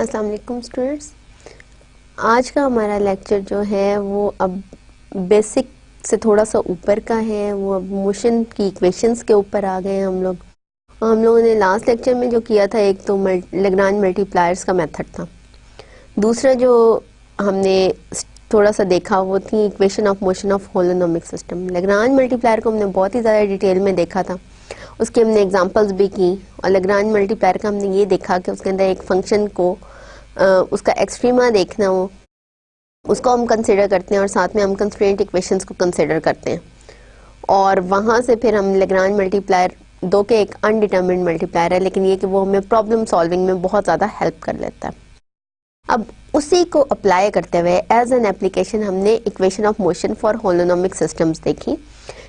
अस्सलाम वालेकुम स्टूडेंट्स। आज का हमारा लेक्चर जो है वो अब बेसिक से थोड़ा सा ऊपर का है। वो अब मोशन की इक्वेशंस के ऊपर आ गए हैं हम लोगों ने लास्ट लेक्चर में जो किया था, एक तो लेग्रांज मल्टीप्लायर्स का मेथड था। दूसरा जो हमने थोड़ा सा देखा वो थी equation of motion of holonomic system. Lagrange multiplier को हमने बहुत ही ज़्यादा डिटेल में देखा था, उसके हमने एग्जांपल्स भी की। और लेग्रांज मल्टीप्लायर का हमने ये देखा कि उसके अंदर एक फंक्शन को उसका एक्सट्रीमा देखना हो, उसको हम कंसिडर करते हैं और साथ में हम कंस्ट्रेंट इक्वेशंस को कंसिडर करते हैं। और वहाँ से फिर हम लेग्रांज मल्टीप्लायर दो के एक अनडिटर्मिन्ड मल्टीप्लायर है, लेकिन ये कि वो हमें प्रॉब्लम सॉल्विंग में बहुत ज़्यादा हेल्प कर लेता है। अब उसी को अप्लाई करते हुए एज एन एप्लीकेशन हमने equation of motion for holonomic systems देखी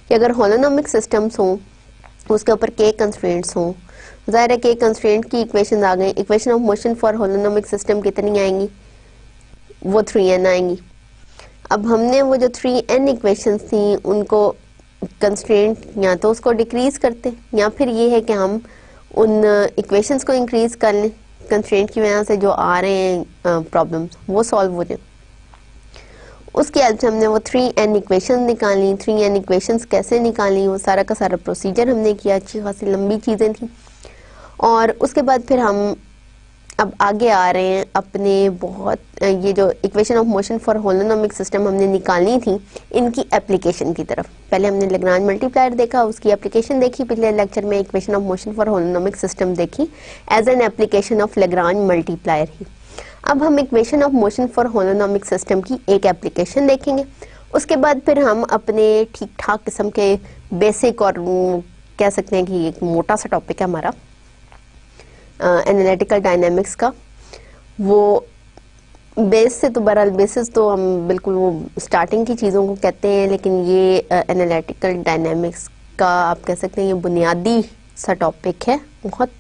कि अगर होलोनोमिक सिस्टम्स हों उसके ऊपर के कंस्ट्रेंट्स हों, ज़ाहिर है के कंस्ट्रेंट की इक्वेशन आ गई। Equation of motion for holonomic system कितनी आएंगी? वो 3n आएंगी। अब हमने वो जो 3n इक्वेशंस थी उनको कंस्ट्रेंट या तो उसको डिक्रीज करते या फिर ये है कि हम उन इक्वेशंस को इंक्रीज कर लें, कंस्ट्रेंट की वजह से जो आ रहे हैं प्रॉब्लम्स वो सॉल्व हो जाए। उसकी हेल्प से हमने वो 3n इक्वेशन निकाली। 3n इक्वेशंस कैसे निकाली वो सारा का सारा प्रोसीजर हमने किया। अच्छी खासी लंबी चीज़ें थी। और उसके बाद फिर हम अब आगे आ रहे हैं अपने बहुत ये जो equation of motion for holonomic system हमने निकालनी थी इनकी एप्लीकेशन की तरफ। पहले हमने लेग्रांज मल्टीप्लायर देखा, उसकी एप्लीकेशन देखी। पिछले लेक्चर में equation of motion for holonomic system देखी as an application of Lagrange multiplier ही। अब हम equation of motion for holonomic system की एक एप्लीकेशन देखेंगे। उसके बाद फिर हम अपने ठीक ठाक किस्म के बेसिक और कह सकते हैं कि एक मोटा सा टॉपिक है हमारा एनालिटिकल डायनामिक्स का। वो बेस से तो बहरहाल बेसिस तो हम बिल्कुल वो स्टार्टिंग की चीज़ों को कहते हैं, लेकिन ये एनालिटिकल डायनामिक्स का आप कह सकते हैं ये बुनियादी सा टॉपिक है, बहुत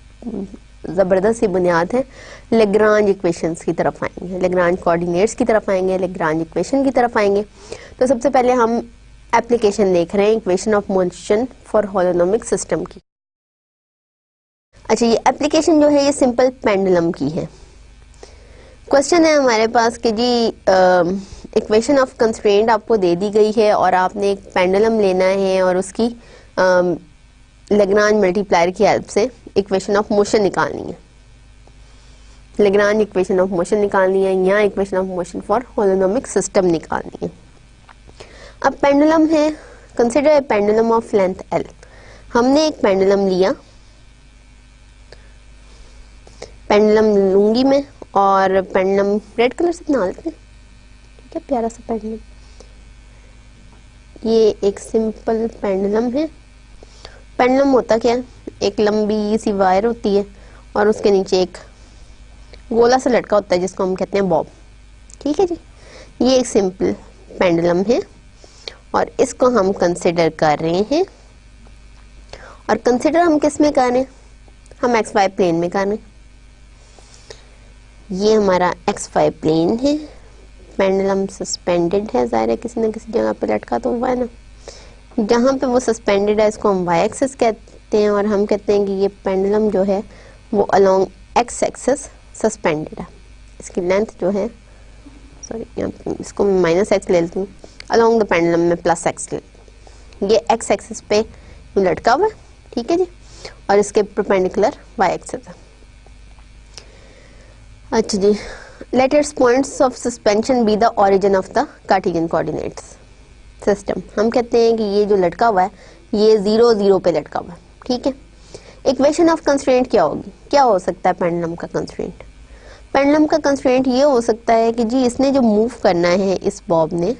ज़बरदस्त सी बुनियाद है। लेग्रांज इक्वेशंस की तरफ आएंगे, लेग्रांज कोऑर्डिनेट्स की तरफ आएंगे, लेग्रांज इक्वेशन की तरफ आएंगे। तो सबसे पहले हम एप्लीकेशन देख रहे हैं equation of motion for holonomic system की। अच्छा, ये एप्लीकेशन जो है ये सिंपल पेंडुलम की है। क्वेश्चन है हमारे पास कि जी इक्वेशन ऑफ कंस्ट्रेंट आपको दे दी गई है और आपने एक पेंडुलम लेना है और उसकी लेग्रांज मल्टीप्लायर की हेल्प से इक्वेशन ऑफ मोशन निकालनी है। लेग्रांज इक्वेशन ऑफ मोशन निकालनी है या equation of motion for holonomic system निकालनी है। अब पेंडुलम है, consider a pendulum of length l। हमने एक पेंडुलम लिया, पेंडुलम लूंगी मैं और पेंडुलम रेड कलर से बना लेते हैं। क्या प्यारा सा पेंडुलम। ये एक सिंपल पेंडुलम है। पेंडुलम होता क्या है? एक लंबी सी वायर होती है और उसके नीचे एक गोला सा लटका होता है जिसको हम कहते हैं बॉब। ठीक है जी, ये एक सिंपल पेंडुलम है और इसको हम कंसिडर कर रहे हैं। और कंसिडर हम किस में कर रहे हैं? हम XY प्लेन में कर रहे हैं। ये हमारा XY प्लेन है, पेंडुलम सस्पेंडेड है, ज़ाहिर है किसी न किसी जगह पे लटका तो हुआ है ना। जहाँ पे वो सस्पेंडेड है इसको हम Y एक्सिस कहते हैं और हम कहते हैं कि ये पेंडुलम जो है वो अलोंग X एक्सिस सस्पेंडेड है। इसकी लेंथ जो है, सॉरी इसको -x ले लेती हूँ, अलोंग द पेंडुलम में +x ले। ये X एक्सिस पे लटका हुआ है, ठीक है जी, और इसके परपेंडिकुलर Y एक्सिस है। अच्छा जी, let its points of suspension be the origin of the Cartesian coordinates system. हम कहते हैं कि ये जो लटका हुआ है ये 0 0 पे लटका हुआ है, ठीक है। इक्वेशन ऑफ कंस्ट्रेंट क्या होगी? क्या हो सकता है पेंडुलम का कंस्ट्रेंट? पेंडुलम का कंस्ट्रेंट ये हो सकता है कि जी इसने जो मूव करना है इस बॉब ने,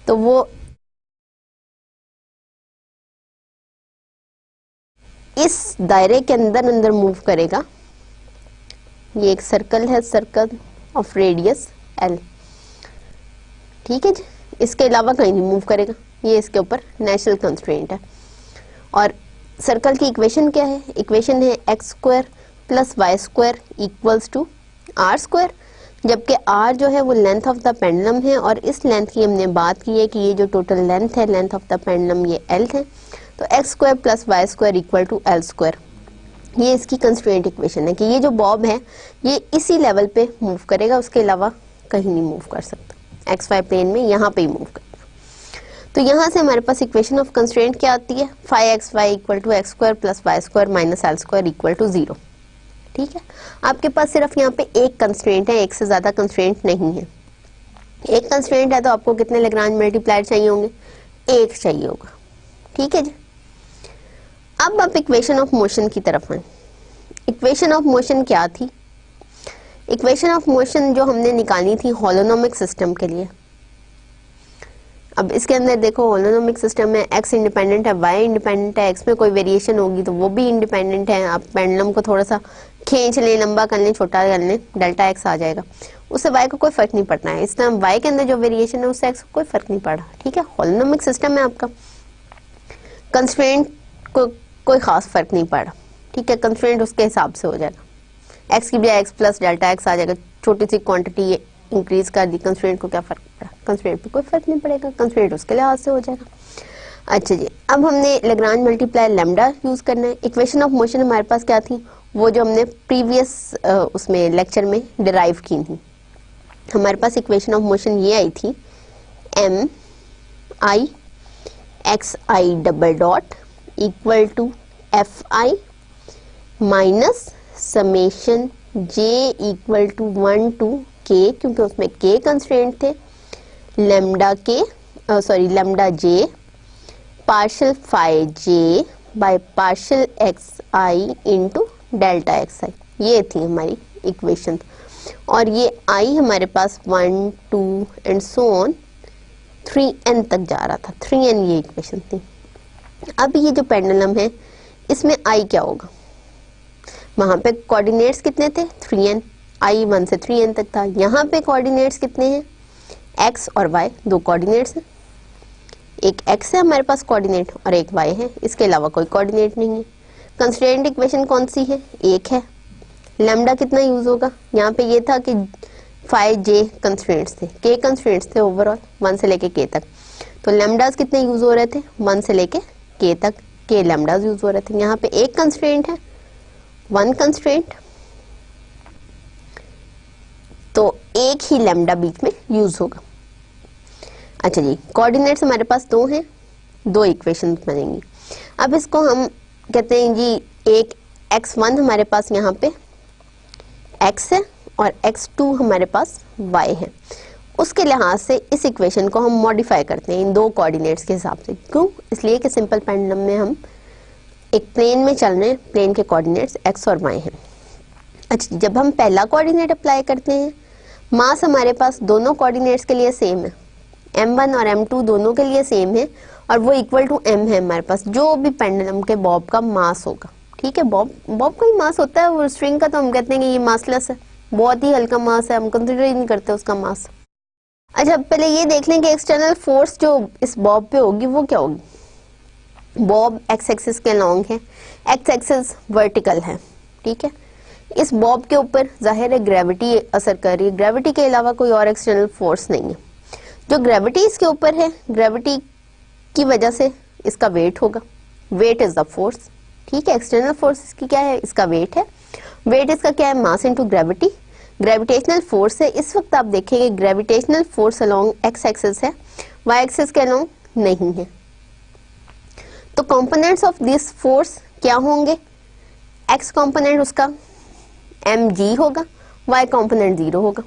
तो वो इस दायरे के अंदर अंदर मूव करेगा। ये एक सर्कल है, सर्कल ऑफ रेडियस l, ठीक है जी। इसके अलावा कहीं नहीं मूव करेगा, ये इसके ऊपर नेचुरल कंस्ट्रेंट है। और सर्कल की इक्वेशन क्या है? इक्वेशन है x² + y² = r², जबकि r जो है वो लेंथ ऑफ द पेंडुलम है और इस लेंथ की हमने बात की है कि ये जो टोटल लेंथ है, लेंथ ऑफ द पेंडुलम, ये l है। तो x² + y² = l²। ये इसकी कंस्ट्रेंट इक्वेशन है कि ये जो बॉब है ये इसी लेवल पे मूव करेगा, उसके अलावा कहीं नहीं मूव कर सकता, एक्स वाई प्लेन में यहाँ पे ही मूव करेगा। तो यहाँ से हमारे पास इक्वेशन ऑफ कंस्ट्रेंट क्या आती है, 5xy equal to x square plus y square minus l square equal to 0। ठीक है, आपके पास सिर्फ यहाँ पे एक कंस्ट्रेंट है, एक से ज्यादा कंस्ट्रेंट नहीं है। एक कंस्ट्रेंट है तो आपको कितने लैग्रांज मल्टीप्लायर चाहिए होंगे, एक चाहिए होगा। ठीक है जी, अब आप इक्वेशन ऑफ मोशन की तरफ आए। इक्वेशन ऑफ मोशन क्या थी, इक्वेशन ऑफ मोशन जो हमने निकाली थी होलोनोमिक सिस्टम के लिए। अब इसके अंदर देखो होलोनोमिक सिस्टम में एक्स इंडिपेंडेंट है, वाई इंडिपेंडेंट है, एक्स में कोई वेरिएशन होगी तो वो भी इंडिपेंडेंट है। आप पेंडुलम को थोड़ा सा खींच लें, लंबा कर लें, छोटा कर लें, डेल्टा एक्स आ जाएगा, उससे वाई को कोई फर्क नहीं पड़ना है। इस टाइम वाई के अंदर जो वेरिएशन है उससे एक्स को कोई फर्क नहीं पड़ा। ठीक है, होलोनोमिक सिस्टम है आपका, कंस्ट्रेंट को कोई खास फर्क नहीं पड़ा। ठीक है, कंस्ट्रेंट उसके हिसाब से हो जाएगा, एक्स की बजाय एक्स प्लस डेल्टा एक्स आ जाएगा, छोटी सी क्वांटिटी इंक्रीज कर दी, कंस्ट्रेंट को क्या फर्क पड़ा, कंस्ट्रेंट पे कोई फर्क नहीं पड़ेगा, कंस्ट्रेंट उसके लिहाज से हो जाएगा। अच्छा जी, अब हमने लैग्रांज मल्टीप्लायर लैम्डा यूज करना है। इक्वेशन ऑफ मोशन हमारे पास क्या थी, वो जो हमने प्रीवियस उसमें लेक्चर में डिराइव की थी। हमारे पास इक्वेशन ऑफ मोशन ये आई थी, m i x i double dot equal to f i minus summation j equal to 1 to k, क्योंकि उसमें के कंस्ट्रेंट थे, lambda k lambda j partial phi j by partial x i into delta x i. ये थी हमारी equation, और ये आई हमारे पास 1 2 and so on 3n तक जा रहा था, 3n ये इक्वेशन थी। अब ये जो पेंडुलम है इसमें आई क्या होगा, वहां पे कोऑर्डिनेट्स कितने थे, 3n, आई 1 से 3n तक था। यहाँ पे कोऑर्डिनेट्स कितने हैं, x और y, दो कोऑर्डिनेट्स हैं, एक x है हमारे पास कोऑर्डिनेट और एक y है, इसके अलावा कोई कोऑर्डिनेट नहीं है। कंस्ट्रेंट इक्वेशन कौन सी है, एक है। लैम्डा कितना यूज होगा, यहाँ पे ये था कि 5j कंस्ट्रेंट्स थे, k कंस्ट्रेंट्स थे ओवरऑल 1 से लेके k तक, तो लैम्डास कितने यूज हो रहे थे, 1 से लेके k तक, k लैम्डास यूज हो रहे थे। यहाँ पे एक कंस्ट्रेंट है, 1 कंस्ट्रेंट, तो एक ही लैम्डा बीच में यूज होगा। अच्छा जी, कोऑर्डिनेट्स हमारे पास दो हैं, दो इक्वेशन बनेंगी। अब इसको हम कहते हैं जी, एक x1 हमारे पास यहाँ पे x है और x2 हमारे पास y है। उसके लिहाज से इस इक्वेशन को हम मॉडिफाई करते हैं इन दो कोऑर्डिनेट्स के हिसाब से। क्यों, इसलिए कि सिंपल पेंडुलम में हम एक प्लेन में चल रहे हैं, प्लेन के कोऑर्डिनेट्स x और y हैं। अच्छा, जब हम पहला कोऑर्डिनेट अप्लाई करते हैं, मास हमारे पास दोनों कोऑर्डिनेट्स के लिए सेम है, m1 और m2 दोनों के लिए सेम है, और वो इक्वल टू m है हमारे पास, जो भी पेंडुलम के बॉब का मास होगा। ठीक है, बॉब का ही मास होता है, वो स्ट्रिंग का तो हम कहते हैं कि ये मासलेस है, बहुत ही हल्का मास है, हम कंसिडर ही नहीं करते उसका मास। अच्छा, पहले ये देख लें कि एक्सटर्नल फोर्स जो इस बॉब पे होगी वो क्या होगी। बॉब एक्स एक्सिस के लॉन्ग है, एक्स एक्सिस वर्टिकल है। ठीक है, इस बॉब के ऊपर जाहिर है ग्रेविटी असर कर रही है, ग्रेविटी के अलावा कोई और एक्सटर्नल फोर्स नहीं है। जो ग्रेविटी इसके ऊपर है, ग्रेविटी की वजह से इसका वेट होगा, वेट इज द फोर्स। ठीक है, एक्सटर्नल फोर्स इसकी क्या है, इसका वेट है, वेट इसका क्या है, mass into gravity, gravitational force है। इस वक्त आप देखेंगे gravitational force along x axis है, वाई एक्सिस के अलोंग नहीं है। तो कंपोनेंट्स ऑफ दिस फोर्स क्या होंगे, एक्स कंपोनेंट उसका mg होगा, y कंपोनेंट 0 होगा।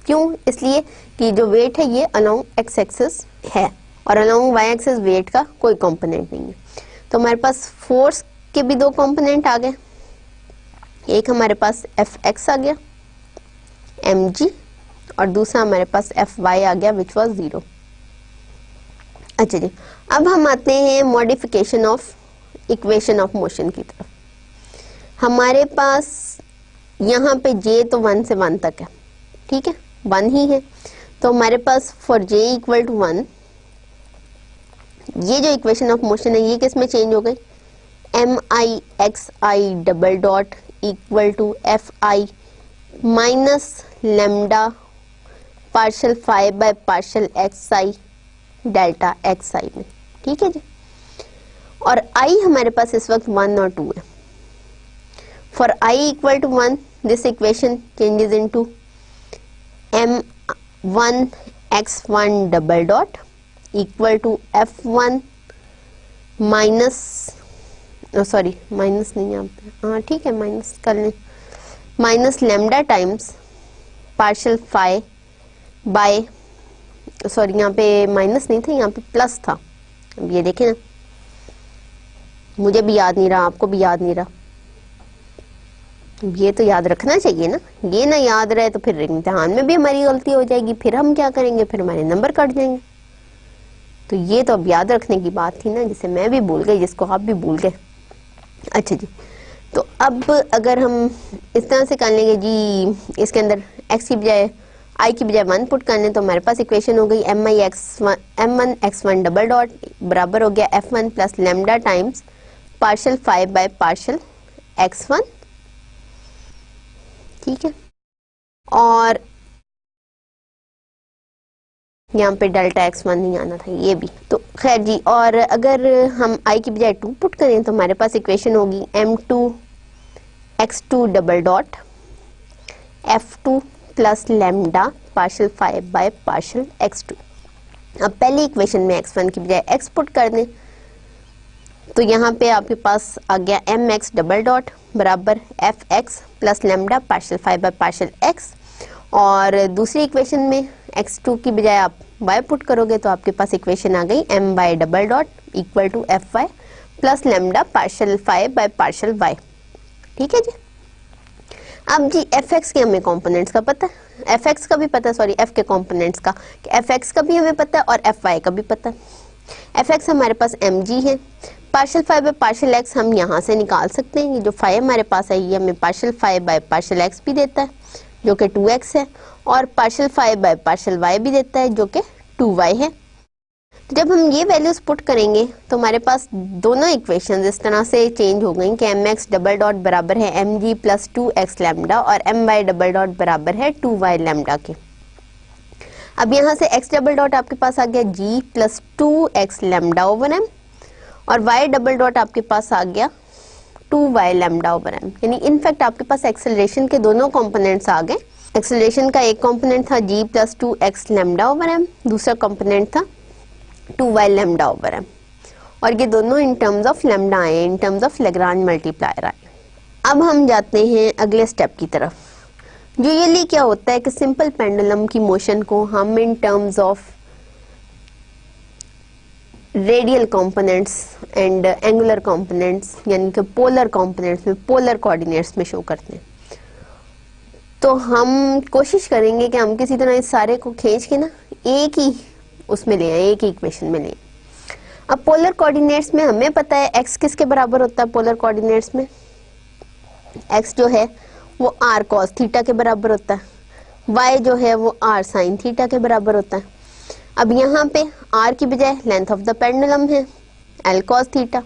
क्यों, इसलिए कि जो वेट है ये अलोंग एक्स एक्सिस है और अलोंग वाई एक्सिस वेट का कोई कंपोनेंट नहीं है। तो हमारे पास फोर्स के भी दो कंपोनेंट आ गए, एक हमारे पास Fx आ गया mg, और दूसरा हमारे पास Fy आ गया विच वाज 0। अच्छा जी, अब हम आते हैं modification of equation of motion की तरफ। हमारे पास यहाँ पे j तो 1 से 1 तक है, ठीक है, 1 ही है, तो हमारे पास फॉर j इक्वल टू 1, ये जो इक्वेशन ऑफ मोशन है ये किस में चेंज हो गई, m i x i double dot equal to f i minus lambda partial phi by partial x i delta x i में। ठीक है जी, और आई हमारे पास इस वक्त 1 और 2 है। For I equal to 1, this equation changes into m1 x1 double dot equal to f1 minus, sorry minus नहीं यहाँ पे, हाँ ठीक है माइनस कर लें, minus lambda times partial phi by, sorry यहाँ पे माइनस नहीं था, यहाँ पे प्लस था। अब ये देखें ना, मुझे भी याद नहीं रहा, आपको भी याद नहीं रहा, ये तो याद रखना चाहिए ना। ये ना याद रहे तो फिर इम्तिहान में भी हमारी गलती हो जाएगी, फिर हम क्या करेंगे, फिर हमारे नंबर कट जाएंगे। तो ये तो अब याद रखने की बात थी ना, जिसे मैं भी भूल गई, जिसको आप भी भूल गए। अच्छा जी, तो अब अगर हम इस तरह से कर लेंगे जी, इसके अंदर x की बजाय i की बजाय 1 पुट करने, तो हमारे पास इक्वेशन हो गई m1 x1 डबल डॉट बराबर हो गया f1 plus lambda times partial 5 by partial x1, ठीक है। और यहाँ पे डेल्टा x1 नहीं आना था, ये भी तो खैर जी। और अगर हम i की बजाय 2 पुट करें तो हमारे पास इक्वेशन होगी m2 x2 double dot f2 plus lambda partial 5 by partial x2। अब पहली इक्वेशन में x1 की बजाय x पुट कर दें तो यहाँ पे आपके पास आ गया mx डबल डॉट बराबर fx plus lambda partial 5 by partial x। और दूसरी इक्वेशन में x2 की बजाय आप y पुट करोगे तो आपके पास इक्वेशन आ गई my double dot equal to fy plus lambda partial 5 by partial y, ठीक है जी। अब जी fx के हमें कंपोनेंट्स का पता है, fx का भी पता है, सॉरी f के कंपोनेंट्स का, fx का भी हमें पता है और fy का भी पता है। fx हमारे पास mg है, पार्शियल 5 बाय पार्शियल x हम यहाँ से निकाल सकते हैं। ये जो 5 हमारे पास है ये हमें पार्शियल 5 बाय पार्शियल x भी देता है जो कि 2x है, और पार्शियल 5 बाय पार्शियल y भी देता है जो कि 2y है। तो जब हम ये वैल्यूज पुट करेंगे तो हमारे पास दोनों इक्वेशंस इस तरह से चेंज हो गई कि mx डबल डॉट बराबर है mg प्लस 2x लैम्डा और my डबल डॉट बराबर है 2y लैम्डा के। अब यहाँ से x डबल डॉट आपके पास आ गया g plus 2x lambda over m और y डबल डॉट आपके पास आ गया 2y लैम्डा ओवर m, यानी इनफैक्ट आपके पास एक्सेलरेशन के दोनों कंपोनेंट्स आ गए। एक्सेलरेशन का एक कंपोनेंट था g plus 2x lambda over m, दूसरा कंपोनेंट था 2y लैम्डा ओवर m, और ये दोनों इन टर्म्स ऑफ लैम्डा आए, इन टर्म्स ऑफ लैग्रांज मल्टीप्लायर आए। अब हम जाते हैं अगले स्टेप की तरफ। यूजुअली क्या होता है कि सिंपल पेंडुलम की मोशन को हम in terms of radial components and angular components यानी कि पोलर कंपोनेंट्स में, पोलर कोऑर्डिनेट्स में शो करते हैं। तो हम कोशिश करेंगे कि हम किसी तरह इस सारे को खींच के ना एक ही उसमें ले आए, एक ही इक्वेशन में ले। अब पोलर कोऑर्डिनेट्स में हमें पता है x किसके बराबर होता है, पोलर कोऑर्डिनेट्स में x जो है वो r cos थीटा के बराबर होता है, y जो है वो r sin थीटा के बराबर होता है। अब यहाँ पे r की बजाय लेंथ ऑफ द पेंडुलम है l cos theta,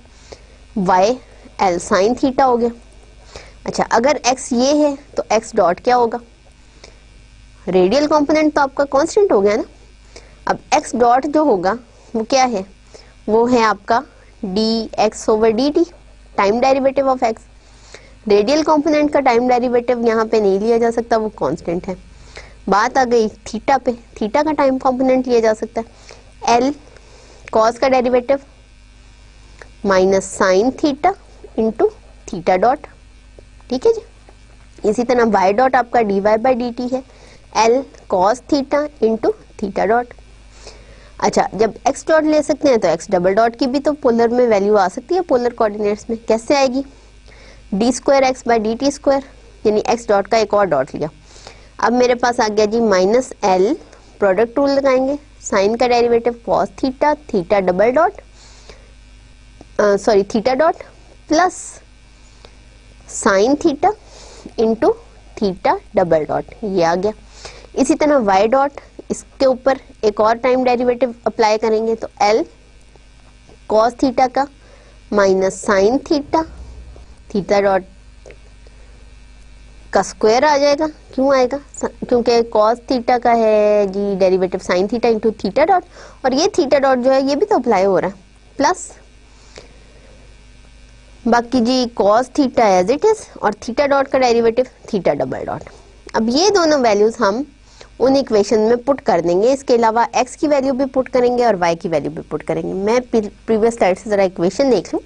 y l sin theta हो गया। अच्छा, अगर x ये है तो x डॉट क्या होगा, रेडियल कंपोनेंट तो आपका कांस्टेंट हो गया ना। अब x डॉट जो होगा वो क्या है, वो है आपका dx over dt, time derivative of x। Radial component का टाइम डेरिवेटिव यहाँ पे नहीं लिया जा सकता, वो कांस्टेंट है। बात आ गई थीटा पे, थीटा का टाइम कंपोनेंट लिया जा सकता है l cos का derivative minus sine theta into theta dot, ठीक है जी। इसी तरह y डॉट आपका dy बाई dt है l cos theta into theta dot. अच्छा, जब x डॉट ले सकते हैं तो x डबल डॉट की भी तो पोलर में वैल्यू आ सकती है, पोलर कोऑर्डिनेट्स में कैसे आएगी, D square x by d T square, यानी x डॉट का एक और डॉट लिया। अब मेरे पास आ गया जी माइनस l, प्रोडक्ट रूल लगाएंगे, साइन का derivative cos theta, theta double dot sorry theta dot plus sign theta into theta double dot, ये आ गया। इसी तरह y डॉट, इसके ऊपर एक और टाइम डेरिवेटिव अप्लाई करेंगे तो l cos थीटा का minus sine theta, theta dot का स्क्वायर आ जाएगा। क्यों आएगा, क्योंकि cos थीटा का है जी derivative sine theta into theta dot, और ये थीटा डॉट जो है ये भी तो अप्लाई हो रहा है, प्लस बाकी g cos theta as it is और थीटा डॉट का डेरिवेटिव थीटा डबल डॉट। अब ये दोनों वैल्यूज हम उन इक्वेशन में पुट कर देंगे, इसके अलावा x की वैल्यू भी पुट करेंगे और y की वैल्यू भी पुट करेंगे। मैं प्रीवियस स्लाइड से जरा इक्वेशन देख लूँ।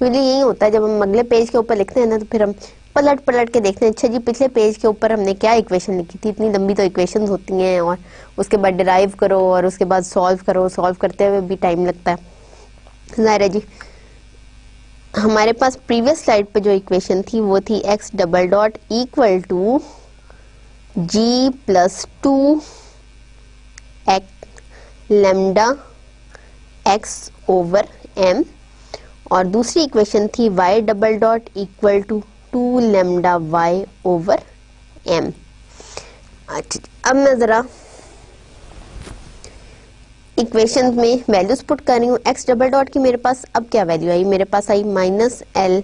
यूजली यही होता है जब हम अगले पेज के ऊपर लिखते हैं ना, तो फिर हम पलट पलट के देखते हैं, अच्छा जी पिछले पेज के ऊपर हमने क्या इक्वेशन लिखी थी, इतनी लंबी तो इक्वेशंस होती हैं और उसके बाद डिराइव करो और उसके बाद सॉल्व करो, सॉल्व करते हुए भी टाइम लगता है। जाहिर है जी हमारे पास प्रीवियस स्लाइड पे जो इक्वेशन थी वो थी x double dot equal to g plus 2 x lambda x over m, और दूसरी इक्वेशन थी y double dot equal to 2 lambda y over m। अच्छा अब मैं जरा इक्वेशन में वैल्यूज पुट कर रही हूँ। x डबल डॉट की मेरे पास अब क्या वैल्यू आई, मेरे पास आई minus l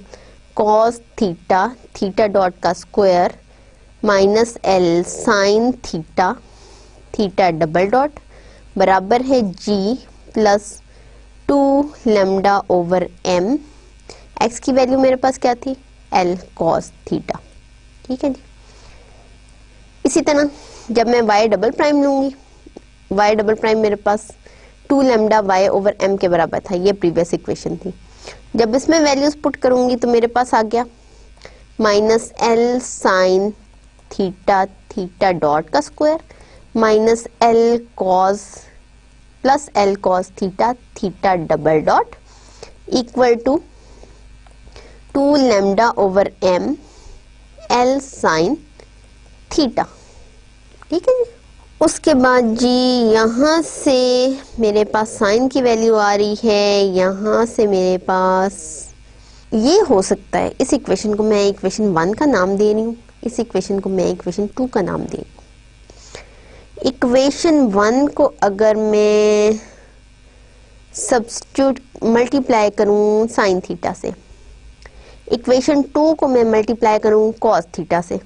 cos theta theta dot का square minus l sine theta theta double dot बराबर है g plus 2 lambda over m। x की वैल्यू मेरे पास क्या थी, l cos थीटा। ठीक है जी। इसी तरह जब मैं y डबल प्राइम लूंगी, y डबल प्राइम मेरे पास 2 लेमडा y ओवर m के बराबर था, ये प्रीवियस इक्वेशन थी। जब इसमें वैल्यूज पुट करूंगी तो मेरे पास आ गया minus l sine theta theta dot का square minus l cos plus l cos theta theta double dot equal to 2 lambda over m l sine theta. ठीक है जी। उसके बाद जी यहाँ से मेरे पास साइन की वैल्यू आ रही है, यहाँ से मेरे पास ये हो सकता है, इस इक्वेशन को मैं इक्वेशन 1 का नाम दे रही हूँ, इस इक्वेशन को मैं इक्वेशन 2 का नाम दे रही हूँ। इक्वेशन 1 को अगर मैं सब्स्टिट्यूट मल्टीप्लाई करूँ साइन थीटा से, इक्वेशन 2 को मैं मल्टीप्लाई करूँ कॉस थीटा से,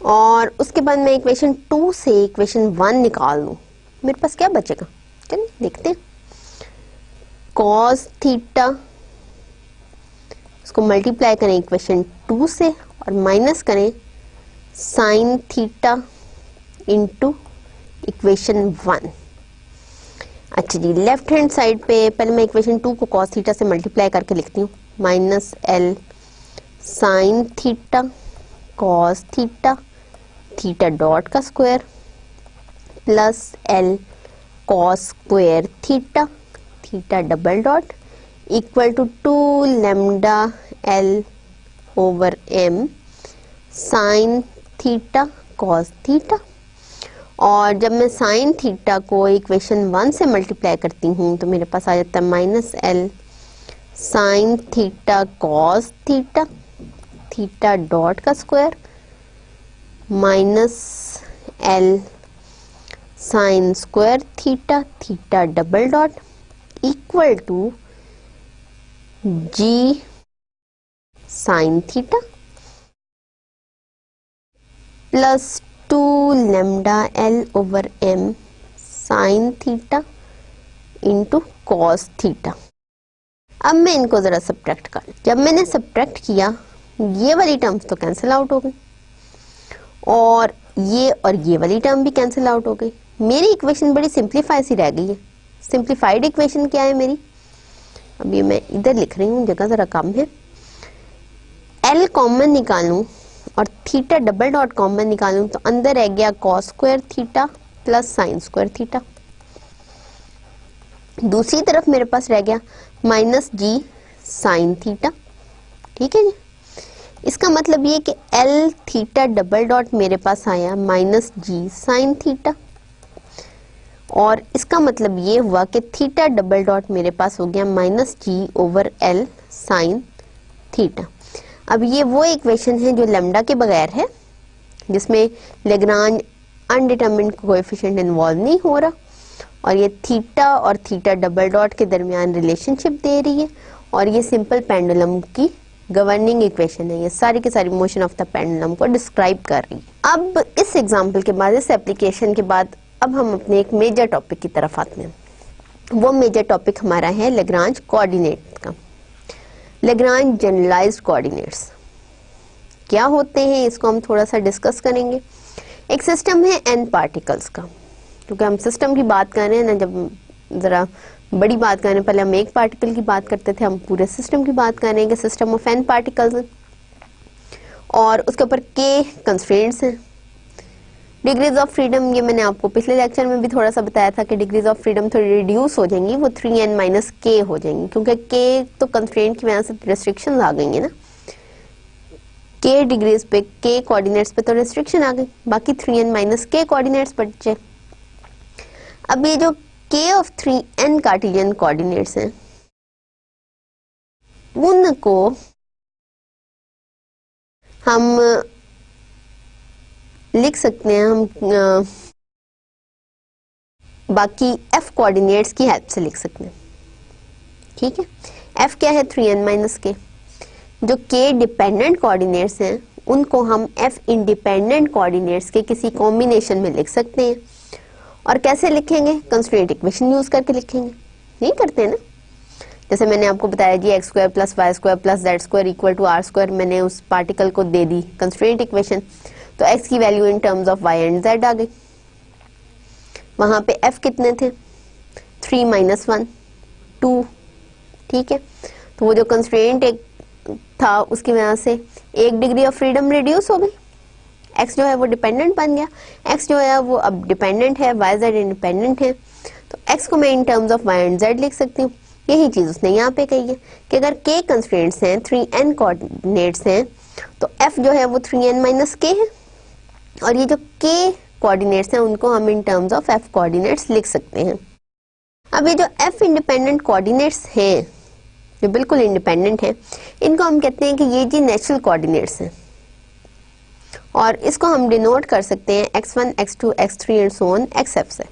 और उसके बाद मैं इक्वेशन 2 से इक्वेशन 1 निकाल लूँ, मेरे पास क्या बचेगा, चलिए देखते हैं। कॉस थीटा उसको मल्टीप्लाई करें इक्वेशन 2 से और माइनस करें साइन थीटा इंटू इक्वेशन 1। अच्छा जी, लेफ्ट हैंड साइड पे पहले मैं इक्वेशन 2 को कॉस थीटा से मल्टीप्लाई करके लिखती हूँ, minus l sine theta cos theta theta dot का square plus l cos square theta theta double dot equal to 2 lambda l over m sine theta cos theta. और जब मैं sine theta को equation 1 से multiply करती हूँ तो मेरे पास आ जाता है minus l sine theta cos theta theta dot का square minus l sine square theta theta double dot equal to g sine theta plus 2 lambda l over m sine theta into cos theta. अब मैं इनको जरा subtract कर, जब मैंने subtract किया ये वाली टर्म्स तो कैंसिल आउट हो गई और ये वाली टर्म भी कैंसिल आउट हो गई। मेरी इक्वेशन बड़ी सिंप्लीफाई सी रह गई है। सिंप्लीफाइड इक्वेशन क्या है मेरी, अभी मैं इधर लिख रही हूँ, जगह जरा कम है। एल कॉमन निकालूं और थीटा डबल डॉट कॉमन निकालूं तो अंदर रह गया cos square theta plus sign square theta. दूसरी तरफ मेरे पास रह गया माइनस जी साइन थीटा। ठीक है जी। इसका मतलब ये कि एल थीटा डबल डॉट मेरे पास आया माइनस जी साइन थीटा, और इसका मतलब ये हुआ कि थीटा डबल डॉट मेरे पास हो गया माइनस जी ओवर एल साइन थीटा। अब ये वो इक्वेशन है जो लेमडा के बगैर है, जिसमें लेग्रांज अनडिटरमिन्ड कोएफिशिएंट इन्वॉल्व नहीं हो रहा, और ये थीटा और थीटा डबल डॉट के दरमियान रिलेशनशिप दे रही है, और ये सिंपल पेंडुलम की गवर्निंग इक्वेशन है। ये सारी की सारी मोशन ऑफ द पेंडुलम को डिस्क्राइब कर रही है। अब इस एग्जांपल के बाद, इस एप्लीकेशन के बाद, अब हम अपने एक मेजर टॉपिक की तरफ आते हैं। वो मेजर टॉपिक हमारा है लेग्रांज कोऑर्डिनेट का। लैग्रांज जनरलाइज्ड कोऑर्डिनेट्स क्या होते हैं, इसको हम थोड़ा सा डिस्कस करेंगे। एक सिस्टम है n पार्टिकल्स का, क्योंकि हम सिस्टम की बात कर रहे हैं ना, जब जरा बड़ी बात कर रहे हैं, पहले हम एक पार्टिकल की बात करते थे, हम पूरे सिस्टम की बात कर रहे हैं कि सिस्टम ऑफ n पार्टिकल्स और उसके ऊपर k कंस्ट्रेंट्स हैं। डिग्रीज ऑफ फ्रीडम, ये मैंने आपको पिछले लेक्चर में भी थोड़ा सा बताया था कि डिग्रीज ऑफ फ्रीडम थोड़ी रिड्यूस हो जाएंगी, वो 3n माइनस k हो जाएंगी, क्योंकि k तो कंस्ट्रेंट की वजह से रिस्ट्रिक्शंस आ गई है ना, k डिग्रीज पे, k कोऑर्डिनेट्स पे तो रिस्ट्रिक्शन आ गई, बाकी 3n माइनस k कोऑर्डिनेट्स बचे। अब ये जो k of 3n Cartesian coordinates हैं, उनको हम लिख सकते हैं, हम बाकी f कोऑर्डिनेट्स की हेल्प से लिख सकते हैं। ठीक है, f क्या है, 3n माइनस k। जो k डिपेंडेंट कोऑर्डिनेट्स हैं उनको हम f इंडिपेंडेंट कोऑर्डिनेट्स के किसी कॉम्बिनेशन में लिख सकते हैं। और कैसे लिखेंगे, कंस्ट्रेंट इक्वेशन यूज करके लिखेंगे, नहीं करते हैं ना। जैसे मैंने आपको बताया जी x square plus y square plus z square equal to r square, मैंने उस पार्टिकल को दे दी कंस्ट्रेंट इक्वेशन, तो x की value in terms of y and z आ गई। वहां पे f कितने थे, 3 माइनस 1 2। ठीक है, तो वो जो कंस्ट्रेंट एक था उसकी वजह से एक डिग्री ऑफ फ्रीडम रिड्यूस हो गई, x जो है वो डिपेंडेंट बन गया, x जो है वो अब डिपेंडेंट है, y z इंडिपेंडेंट है, तो x को मैं इन terms of y and z लिख सकती हूँ। यही चीज उसने यहाँ पे कही है कि अगर k कंस्ट्रेंट्स हैं, 3n कोऑर्डिनेट्स हैं, तो f जो है वो 3n माइनस k है, और ये जो k कोऑर्डिनेट्स हैं उनको हम in terms of f coordinates लिख सकते हैं। अब ये जो f इंडिपेंडेंट कोऑर्डिनेट्स हैं, जो बिल्कुल इंडिपेंडेंट हैं, इनको हम कहते हैं कि ये जी नेचुरल कोऑर्डिनेट्स हैं, और इसको हम डिनोट कर सकते हैं x1 x2 x3 and so on xf से।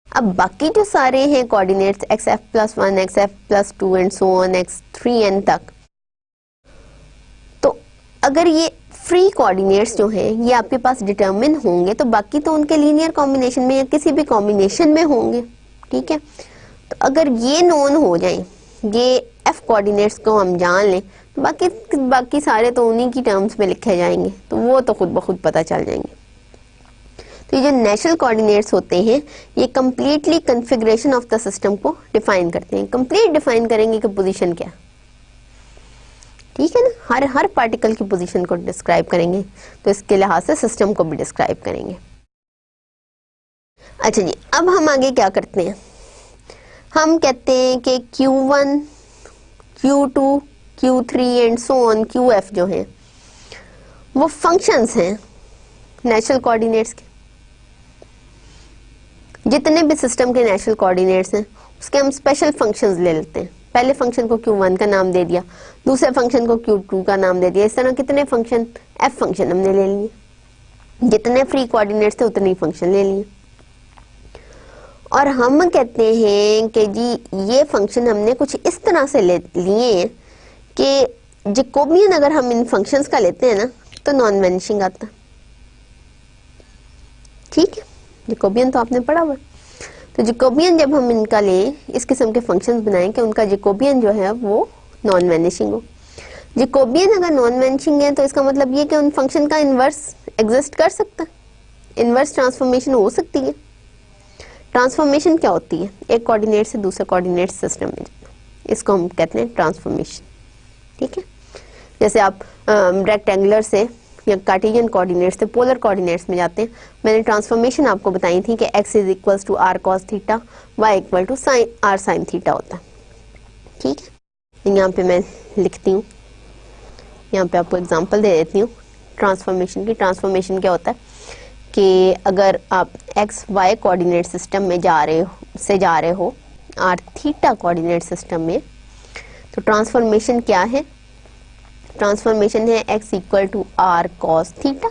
अब बाकी जो सारे हैं coordinates xf plus 1 xf plus 2 and so on x3n तक, तो अगर ये फ्री कोऑर्डिनेट्स जो हैं ये आपके पास डिटरमिन होंगे, तो बाकी तो उनके लीनियर कॉम्बिनेशन में या किसी भी कॉम्बिनेशन में होंगे। ठीक है, तो अगर ये नोन हो जाए, ये f कोऑर्डिनेट्स को हम जान लें, तो बाकी सारे तो उन्हीं की टर्म्स में लिखे जाएंगे, तो वो तो खुद ब खुद पता चल जाएंगे। तो ये जो नेचुरल कोऑर्डिनेट्स होते हैं ये completely configuration of the system को डिफाइन करते हैं, कंप्लीट डिफाइन करेंगे कि पोजीशन क्या। ठीक है ना, हर पार्टिकल की पोजीशन को डिस्क्राइब करेंगे, तो इसके लिहाज से सिस्टम को भी डिस्क्राइब करेंगे। अच्छा जी, अब हम आगे क्या करते हैं, हम कहते हैं कि Q1 Q2 Q3 and so on QF जो हैं वो फंक्शंस हैं नेचुरल कोऑर्डिनेट्स के। जितने भी सिस्टम के नेचुरल कोऑर्डिनेट्स हैं उसके हम स्पेशल फंक्शंस ले लेते हैं। पहले फंक्शन को Q1 का नाम दे दिया, दूसरे फंक्शन को Q2 का नाम दे दिया, इस तरह कितने फंक्शन, F फंक्शन हमने ले लिए, जितने फ्री कोऑर्डिनेट्स थे उतने ही फंक्शन ले लिए। और हम कहते हैं कि जी ये फंक्शन हमने कुछ इस तरह से लिए हैं कि जैकोबियन अगर हम इन फंक्शंस का लेते हैं ना तो नॉन वैनिशिंग आता। ठीक है, जैकोबियन तो आपने पढ़ा हुआ, तो जैकोबियन जब हम इनका लें, इस किस्म के फंक्शंस बनाएं कि उनका जैकोबियन जो है वो नॉन वैनिशिंग हो। जैकोबियन अगर नॉन वैनिशिंग है तो इसका मतलब ये कि उन फंक्शन का इन्वर्स एग्जिस्ट कर सकता है, इन्वर्स ट्रांसफॉर्मेशन हो सकती है। ट्रांसफॉर्मेशन क्या होती है, एक कोऑर्डिनेट से दूसरे कोऑर्डिनेट सिस्टम में जाना, इसको हम कहते हैं ट्रांसफॉर्मेशन। ठीक है, जैसे आप रेक्टेंगुलर से या कार्टेशियन कोऑर्डिनेट्स से पोलर कोऑर्डिनेट्स में जाते हैं। मैंने ट्रांसफॉर्मेशन आपको बताई थी कि x is equals to r cos theta, y equal to r sin theta होता है। ठीक है, यहाँ पे मैं लिखती हूँ, यहाँ पे आपको एग्जांपल दे देती हूँ ट्रांसफॉर्मेशन की। ट्रांसफॉर्मेशन क्या होता है कि अगर आप x y कोऑर्डिनेट सिस्टम में जा रहे हो r थीटा कोऑर्डिनेट सिस्टम में, तो ट्रांसफॉर्मेशन क्या है, ट्रांसफॉर्मेशन है x equal to r cos theta,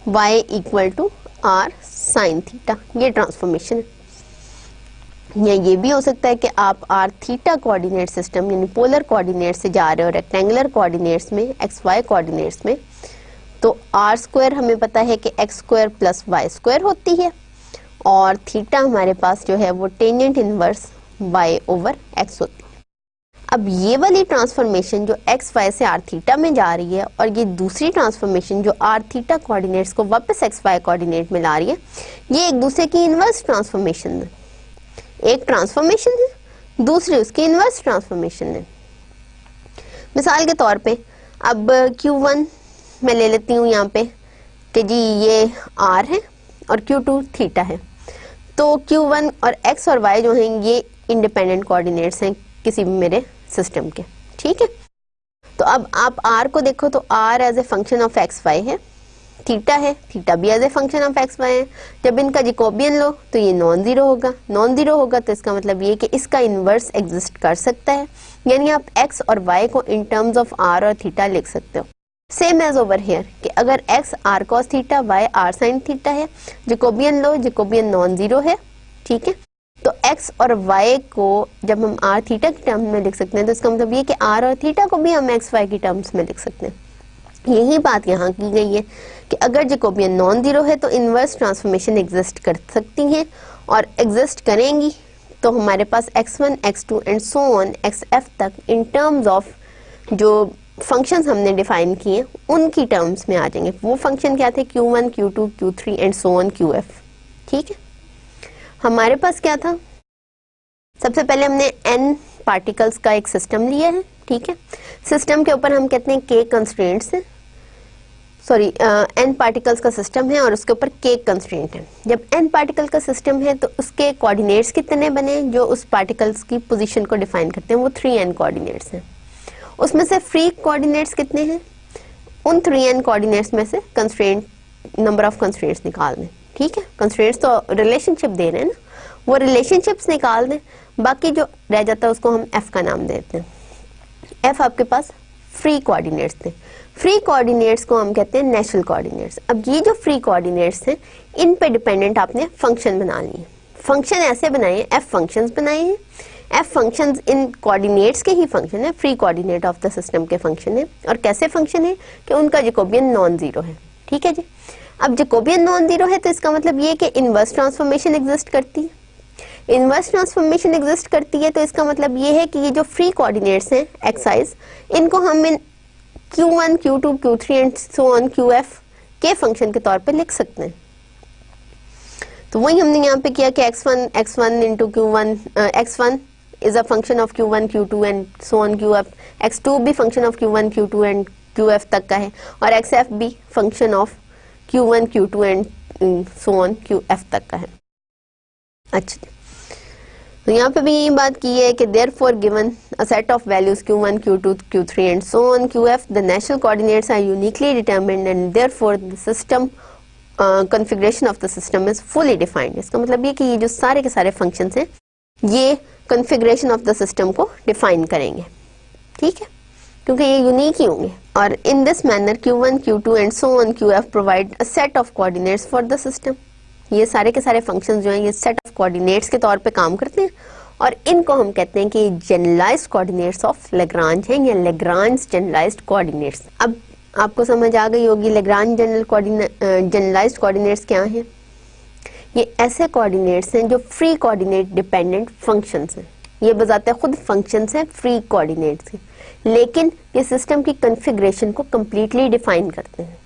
y equal to r sin theta, ये ट्रांसफॉर्मेशन है। या ये भी हो सकता है कि आप r थीटा कोऑर्डिनेट सिस्टम यानी पोलर कोऑर्डिनेट से जा रहे हो रेक्टेंगुलर कोऑर्डिनेट्स में, x y कोऑर्डिनेट्स में, तो r स्क्वायर हमें पता है कि x square plus y square होती है, और थीटा हमारे पास जो है वो tangent inverse y over x होती है। अब ये वाली ट्रांसफॉर्मेशन जो एक्स वाई से आर थीटा में जा रही है और ये दूसरी ट्रांसफॉर्मेशन जो आर थीटा कोऑर्डिनेट्स को वापस एक्स वाई कोऑर्डिनेट में ला रही है, ये एक दूसरे की इनवर्स ट्रांसफॉर्मेशन है। एक ट्रांसफॉर्मेशन है, दूसरी उसकी इनवर्स ट्रांसफॉर्मेशन है। मिसाल के तौर पे अब Q1 मैं ले लेती हूँ यहाँ पे कि जी ये R है और Q2 थीटा है। तो Q1 और X और Y जो हैं ये इंडिपेंडेंट कोऑर्डिनेट्स हैं किसी भी मेरे सिस्टम के, ठीक है। तो अब आप R को देखो तो R as a function of x y है, थीटा है, थीटा भी as a function of x y है। जब इनका जैकोबियन लो तो ये नॉन जीरो होगा, नॉन जीरो होगा तो इसका मतलब ये कि इसका इनवर्स एग्जिस्ट कर सकता है, यानी आप x और y को इन टर्म्स ऑफ r और थीटा लिख सकते हो। सेम एज ओवर हियर कि अगर x r cos theta, y r sin theta है, जैकोबियन लो, जैकोबियन नॉन जीरो है, ठीक है। तो x और y को जब हम r थीटा की टर्म्स में लिख सकते हैं तो इसका मतलब ये कि r और थीटा को भी हम x y की टर्म्स में लिख सकते हैं। यही बात यहाँ की गई है कि अगर जैकोबियन नॉन जीरो है तो इनवर्स ट्रांसफॉर्मेशन एग्जिस्ट कर सकती हैं और एग्जिस्ट करेंगी तो हमारे पास x1, x2 and so on xf तक इन टर्म्स ऑफ जो फंक्शंस हमने डिफाइन किए उनकी टर्म्स में आ जाएंगे। वो फंक्शन क्या थे? Q1, Q2, Q3 and so on Qf, ठीक है। हमारे पास क्या था? सबसे पहले हमने n पार्टिकल्स का एक सिस्टम लिया है, ठीक है। सिस्टम के ऊपर हम कहते हैं k कंस्ट्रेंट्स हैं, सॉरी n पार्टिकल्स का सिस्टम है और उसके ऊपर k कंस्ट्रेंट है। जब n पार्टिकल का सिस्टम है तो उसके कोऑर्डिनेट्स कितने बने जो उस पार्टिकल्स की पोजीशन को डिफाइन करते हैं? वो 3n कोऑर्डिनेट्स हैं। उसमें से फ्री कोऑर्डिनेट्स कितने हैं? उन 3n कोऑर्डिनेट्स में से कंस्ट्रेंट, नंबर ऑफ कंस्ट्रेंट्स निकाल दें, ठीक है। कंस्ट्रेंट्स तो रिलेशनशिप दे रहे हैं ना, वो रिलेशनशिप्स निकाल दें, बाकी जो रह जाता है उसको हम f का नाम देते हैं। f आपके पास फ्री कोऑर्डिनेट्स थे। फ्री कोऑर्डिनेट्स को हम कहते हैं नेचुरल कोऑर्डिनेट्स। अब ये जो फ्री कोऑर्डिनेट्स हैं इन पे डिपेंडेंट आपने फंक्शन बना लिए। फंक्शन ऐसे बनाए, f फंक्शंस बनाए हैं। f फंक्शंस इन कोऑर्डिनेट्स के ही फंक्शन है, free coordinate of the system के फंक्शन है। और कैसे फंक्शन है कि उनका जैकोबियन नॉन जीरो है, ठीक है जी। अब जैकोबियन नॉन जीरो है तो इसका मतलब ये कि इनवर्स ट्रांसफॉर्मेशन एग्जिस्ट करती है। इनवर्स ट्रांसफॉर्मेशन एग्जिस्ट करती है तो इसका मतलब ये है कि ये जो फ्री कोऑर्डिनेट्स हैं एक्साइज, इनको हम इन Q1, Q2, Q3 and so on Qf के फंक्शन के तौर पे लिख सकते हैं। तो वही हमने यहाँ पे किया कि x1 into Q1, x1 is a function of Q1, Q2 and so on Qf, x2 भी function of Q1, Q2 and Qf तक का है और xf भी function of Q1, Q2 and so on Qf तक का है। अच्छा, तो यहाँ पे भी यही बात की है कि therefore given a set of values Q1, Q2, Q3 and so on Qf, the natural coordinates are uniquely determined and therefore the system configuration of the system is fully defined। इसका मतलब ये कि ये जो सारे के सारे functions हैं ये configuration of the system को define करेंगे, ठीक है, क्योंकि ये यूनिक ही होंगे। और in this manner Q1, Q2 and so on Qf provide a set of coordinates for the system। ये सारे के सारे फंक्शंस जो हैं ये सेट ऑफ कोऑर्डिनेट्स के तौर पे काम करते हैं और इनको हम कहते हैं कि जनरलाइज्ड कोऑर्डिनेट्स ऑफ लैग्रांज हैं या लैग्रांज जनरलाइज्ड कोऑर्डिनेट्स। अब आपको समझ आ गई होगी लैग्रांज जनरलाइज्ड कोऑर्डिनेट्स क्या हैं। ये ऐसे कोऑर्डिनेट्स हैं जो फ्री कोऑर्डिनेट डिपेंडेंट फंक्शंस हैं। ये बजाते खुद फंक्शंस हैं, फ्री कोऑर्डिनेट्स हैं, लेकिन ये सिस्टम की कॉन्फ़िगरेशन को कम्प्लीटली डिफाइन करते हैं।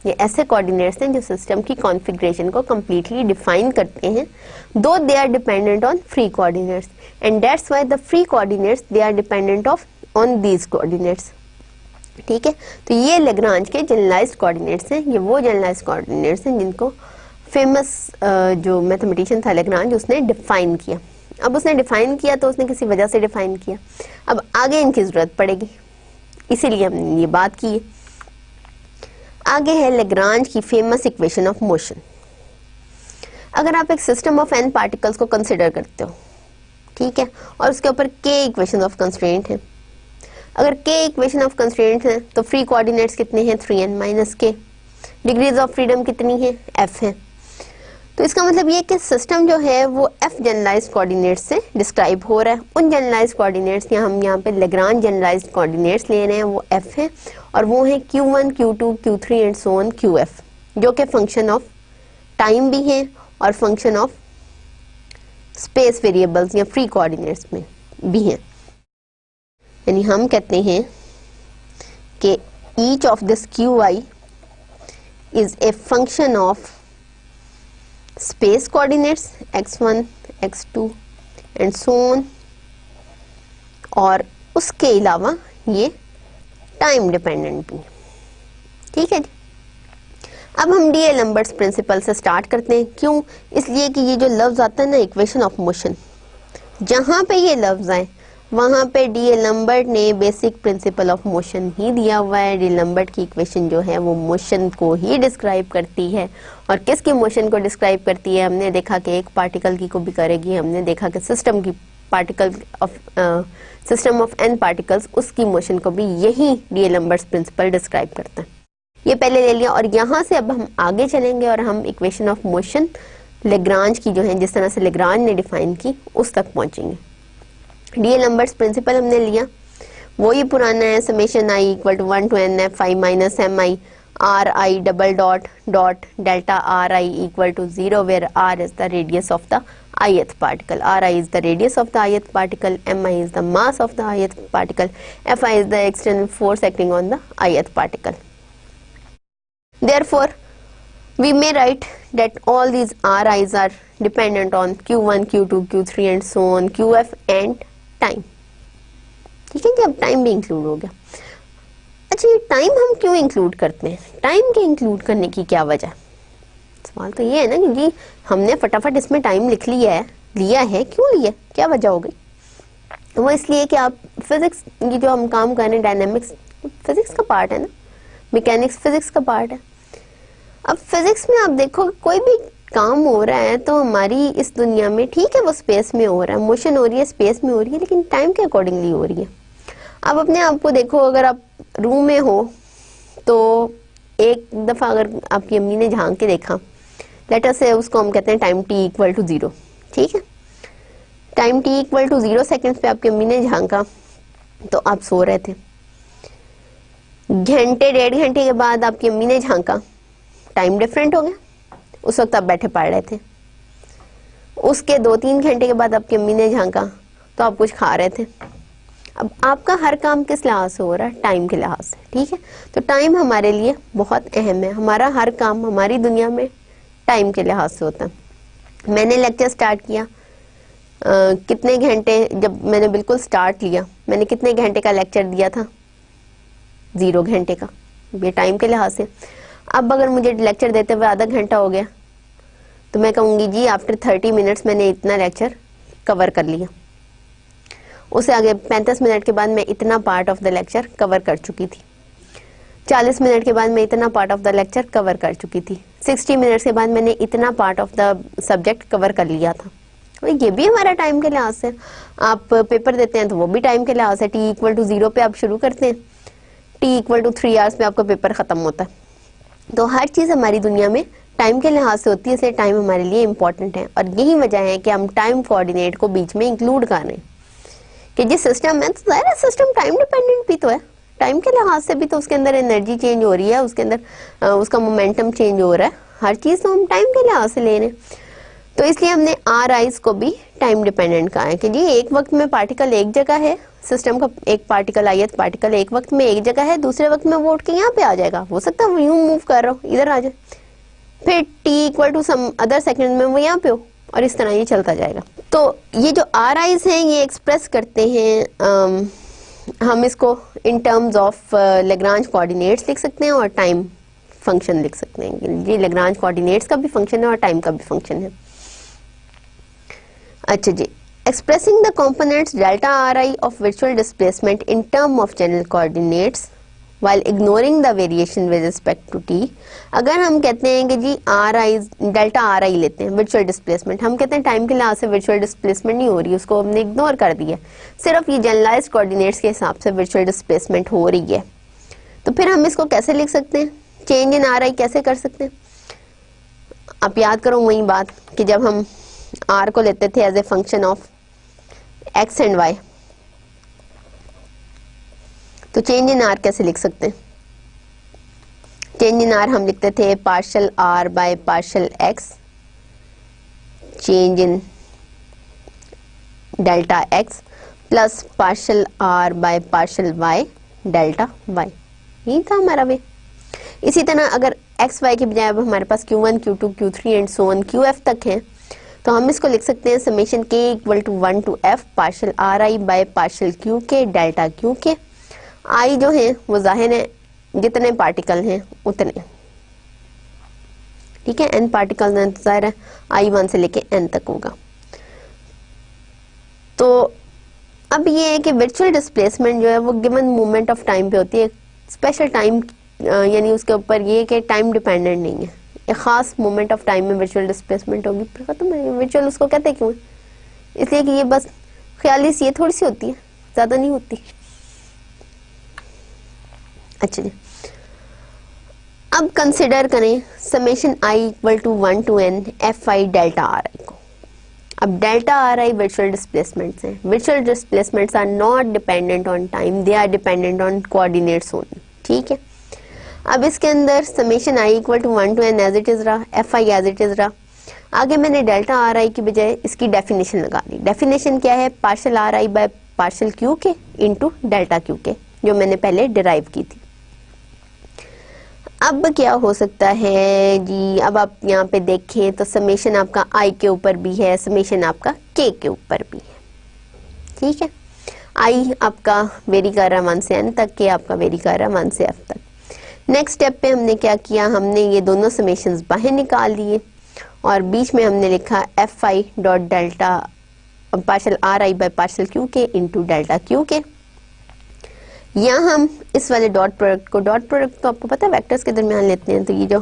ये ऐसे कोऑर्डिनेट्स हैं जो सिस्टम की कॉन्फ़िगरेशन को कम्प्लीटली डिफाइन करते हैं, though they are dependent on free coordinates and that's why the free coordinates they are dependent on these coordinates, ठीक है। तो ये लैग्रांज के जनरलाइज्ड कोऑर्डिनेट्स हैं। ये वो जनरलाइज्ड कोऑर्डिनेट्स हैं जिनको फेमस जो मैथमेटिशियन था लैग्रांज उसने डिफाइन किया। अब उसने डिफाइन किया तो उसने किसी वजह से डिफाइन किया, अब आगे इनकी जरूरत पड़ेगी, इसीलिए हमने ये बात की है। आगे है लैग्रांज की फेमस इक्वेशन ऑफ मोशन। अगर आप एक सिस्टम ऑफ n पार्टिकल्स को कंसिडर करते हो, ठीक है, और उसके ऊपर k इक्वेशन ऑफ कंस्ट्रेंट है। अगर k इक्वेशन ऑफ कंस्ट्रेंट है तो फ्री कोऑर्डिनेट्स कितने हैं? 3n minus k। Degrees of freedom कितनी है? f है। तो इसका मतलब ये कि सिस्टम जो है वो f जनरलाइज्ड कोऑर्डिनेट्स से डिस्क्राइब हो रहा है। उन जनरलाइज्ड कोऑर्डिनेट्स हम यहाँ पे लैग्रांज जनरलाइज्ड कोऑर्डिनेट्स ले रहे हैं, वो f है और वो है Q1, Q2, Q3 and so on Qf, जो कि फंक्शन ऑफ टाइम भी है और फंक्शन ऑफ स्पेस वेरिएबल्स या फ्री कोऑर्डिनेट्स में भी हैं। यानी हम कहते हैं कि each of this Q I is a function of space coordinates x1 x2 and so on, और उसके अलावा ये टाइम डिपेंडेंट भी। ठीक है जी। अब हम डीएलम्बर्ट्स प्रिंसिपल से स्टार्ट करते हैं। क्यों? इसलिए कि ये जो लफ्ज आता है ना इक्वेशन ऑफ मोशन, जहां पे ये लफ्ज आए वहां पे डीएलम्बर्ट ने बेसिक प्रिंसिपल ऑफ मोशन ही दिया हुआ है। डीएलम्बर्ट की इक्वेशन जो है वो मोशन को ही डिस्क्राइब करती है। और किसकी मोशन को डिस्क्राइब करती है? हमने देखा कि एक पार्टिकल की को भी करेगी, हमने देखा कि सिस्टम की particle of system of n particles, उसकी मोशन को भी यही डीएलम्बर्ट्स प्रिंसिपल डिस्क्राइब करता है। ये पहले ले लिया, और यहाँ से अब हम आगे चलेंगे और हम इक्वेशन ऑफ मोशन लेग्रांज की जो है, जिस तरह से लेग्रांज ने डिफाइन की, उस तक पहुंचेंगे। डीएलम्बर्ट्स प्रिंसिपल हमने लिया, वो ही पुराना है, summation I equal to 1 to n f i minus m i r i double dot dot delta r i equal to 0 where r is the radius of the ith particle, ri is the radius of the ith particle, mi is the mass of the ith particle, fi is the external force acting on the ith particle. Therefore, we may write that all these ri's are dependent on q1, q2, q3 and so on, qf and time. ठीक है कि अब time भी include हो गया। अच्छा, ये time हम क्यों इंक्लूड करते हैं? टाइम के इंक्लूड करने की क्या वजह? सवाल तो ये है ना कि जी हमने फटाफट इसमें टाइम लिख लिया है, क्यों लिया, क्या वजह हो गई? वो इसलिए कि आप फिजिक्स, ये जो हम काम कर रहे हैं डायनेमिक्स, फिजिक्स का पार्ट है ना, मैकेनिक्स फिजिक्स का पार्ट है। अब फिजिक्स में आप देखो कोई भी काम हो रहा है तो हमारी इस दुनिया में, ठीक है वो स्पेस में हो रहा है, मोशन हो रही है स्पेस में हो रही है, लेकिन टाइम के अकॉर्डिंगली हो रही है। अब अपने आप को देखो, अगर आप रूम में हो तो एक दफा अगर आपकी अम्मी ने झांक के देखा, लेट अस से उसको हम कहते हैं टाइम t इक्वल टू 0, ठीक है, time t equal to 0 seconds पे आपकी अम्मी ने झांका तो आप सो रहे थे। घंटे 1.5 घंटे के बाद आपकी अम्मी ने झांका, टाइम डिफरेंट हो गया, उस वक्त आप बैठे पढ़ रहे थे। उसके 2-3 घंटे के बाद आपकी अम्मी ने झांका तो आप कुछ खा रहे थे। अब आपका हर काम किस लिहाज से हो रहा है? टाइम के लिहाज से, ठीक है। तो टाइम हमारे लिए बहुत अहम है, हमारा हर काम हमारी दुनिया में टाइम के लिहाज से होता है। मैंने लेक्चर स्टार्ट किया, कितने घंटे, जब मैंने बिल्कुल स्टार्ट लिया, मैंने कितने घंटे का लेक्चर दिया था? 0 घंटे का, ये टाइम के लिहाज से। अब अगर मुझे लेक्चर देते हुए आधा घंटा हो गया तो मैं कहूँगी जी आफ्टर 30 मिनट्स मैंने इतना लेक्चर कवर कर लिया। उससे आगे 35 मिनट के बाद मैं इतना part of the lecture cover कर चुकी थी। 40 मिनट के बाद मैं इतना part of the lecture cover कर चुकी थी। 60 मिनट्स के बाद मैंने इतना part of the subject cover कर लिया था। तो ये भी हमारा टाइम के लिहाज से। आप पेपर देते हैं तो वो भी टाइम के लिहाज से, t इक्वल टू 0 पे आप शुरू करते हैं, t इक्वल टू 3 आवर्स पे आपका पेपर खत्म होता है। तो हर चीज़ हमारी दुनिया में टाइम के लिहाज से होती है, इसलिए टाइम हमारे लिए इम्पोर्टेंट है। और यही वजह है कि हम टाइम कोऑर्डिनेट को बीच में इंक्लूड कर रहे हैं कि जिस सिस्टम है, तो सारा सिस्टम टाइम डिपेंडेंट भी तो है, टाइम के लिहाज से भी तो उसके अंदर एनर्जी चेंज हो रही है, उसके अंदर उसका मोमेंटम चेंज हो रहा है, हर चीज़ तो हम टाइम के लिहाज से ले रहे हैं। तो इसलिए हमने आर आईज को भी टाइम डिपेंडेंट कहा है कि जी एक वक्त में पार्टिकल एक जगह है, सिस्टम का एक पार्टिकल ith पार्टिकल एक वक्त में एक जगह है, दूसरे वक्त में वो उठ के यहाँ पे आ जाएगा, हो सकता है वो यूं मूव कर रहा हो, इधर आ जाए, फिर t equal to some other second में वो यहाँ पे हो, और इस तरह ये चलता जाएगा। तो ये जो आर आईज हैं ये एक्सप्रेस करते हैं, हम इसको इन टर्म्स ऑफ लेग्रांज कोऑर्डिनेट्स लिख सकते हैं और टाइम फंक्शन लिख सकते हैं। ये लेग्रांज कोऑर्डिनेट्स का भी फंक्शन है और टाइम का भी फंक्शन है। अच्छा जी, expressing the components delta ri of virtual displacement in term of general coordinates while ignoring the variation with respect to t। अगर हम कहते हैं कि जी ri डेल्टा ri लेते हैं virtual displacement, हम कहते हैं टाइम के लिहाज से virtual displacement नहीं हो रही, उसको हमने इग्नोर कर दिया, सिर्फ ये जनरलाइज्ड कोऑर्डिनेट्स के हिसाब से virtual displacement हो रही है, तो फिर हम इसको कैसे लिख सकते हैं? चेंज इन ri कैसे कर सकते हैं? आप याद करो वही बात कि जब हम r को लेते थे as a function of x and y, तो चेंज इन r कैसे लिख सकते हैं? चेंज इन r हम लिखते थे partial r by partial x, change in delta x plus partial r by partial y delta y, यही था हमारा वे। इसी तरह अगर एक्स वाई के बजाय अब हमारे पास Q1 Q2 Q3 and so on QF तक है, तो हम इसको लिख सकते हैं summation K equal to 1 to F partial r I by partial q k delta q k. आई जो है वो जाहिर है जितने पार्टिकल हैं उतने, ठीक है, n पार्टिकल है तो जाहिर है आई 1 से लेके n तक होगा। तो अब ये है कि वर्चुअल डिस्प्लेसमेंट जो है वो गिवन मोमेंट ऑफ टाइम पे होती है, स्पेशल टाइम, यानी उसके ऊपर ये कि टाइम डिपेंडेंट नहीं है, एक खास मोमेंट ऑफ टाइम में वर्चुअल डिस्प्लेसमेंट होगी। खत्म है। वर्चुअल उसको कहते हैं क्यों, इसलिए कि ये बस ख्याली सी, ये थोड़ी सी होती है, ज्यादा नहीं होती। अच्छा जी, अब कंसिडर करें summation I equal to 1 to n F i delta r i को। अब delta r i virtual displacements हैं। Virtual displacements are not dependent on time, they are dependent on coordinates only, ठीक है। अब इसके अंदर summation I equal to 1 to n as it is रहा, f i as it is रहा। आगे मैंने डेल्टा आर आई की बजाय इसकी डेफिनेशन लगा दी। डेफिनेशन क्या है, partial r I by partial q के इंटू डेल्टा क्यू के, जो मैंने पहले डिराइव की थी। अब क्या हो सकता है जी, अब आप यहाँ पे देखें तो समेशन आपका आई के ऊपर भी है, समेशन आपका के के ऊपर भी है, ठीक है। आई आपका वेरी कर रहा 1 से n तक, के आपका वेरी कर रहा 1 से f तक। नेक्स्ट स्टेप पे हमने क्या किया, हमने ये दोनों समेशंस बाहर निकाल लिए और बीच में हमने लिखा F I dot delta partial r I by partial q के इंटू डेल्टा क्यू के। यहाँ हम इस वाले डॉट प्रोडक्ट को, डॉट प्रोडक्ट तो आपको पता है वेक्टर्स के दरमियान लेते हैं, तो ये जो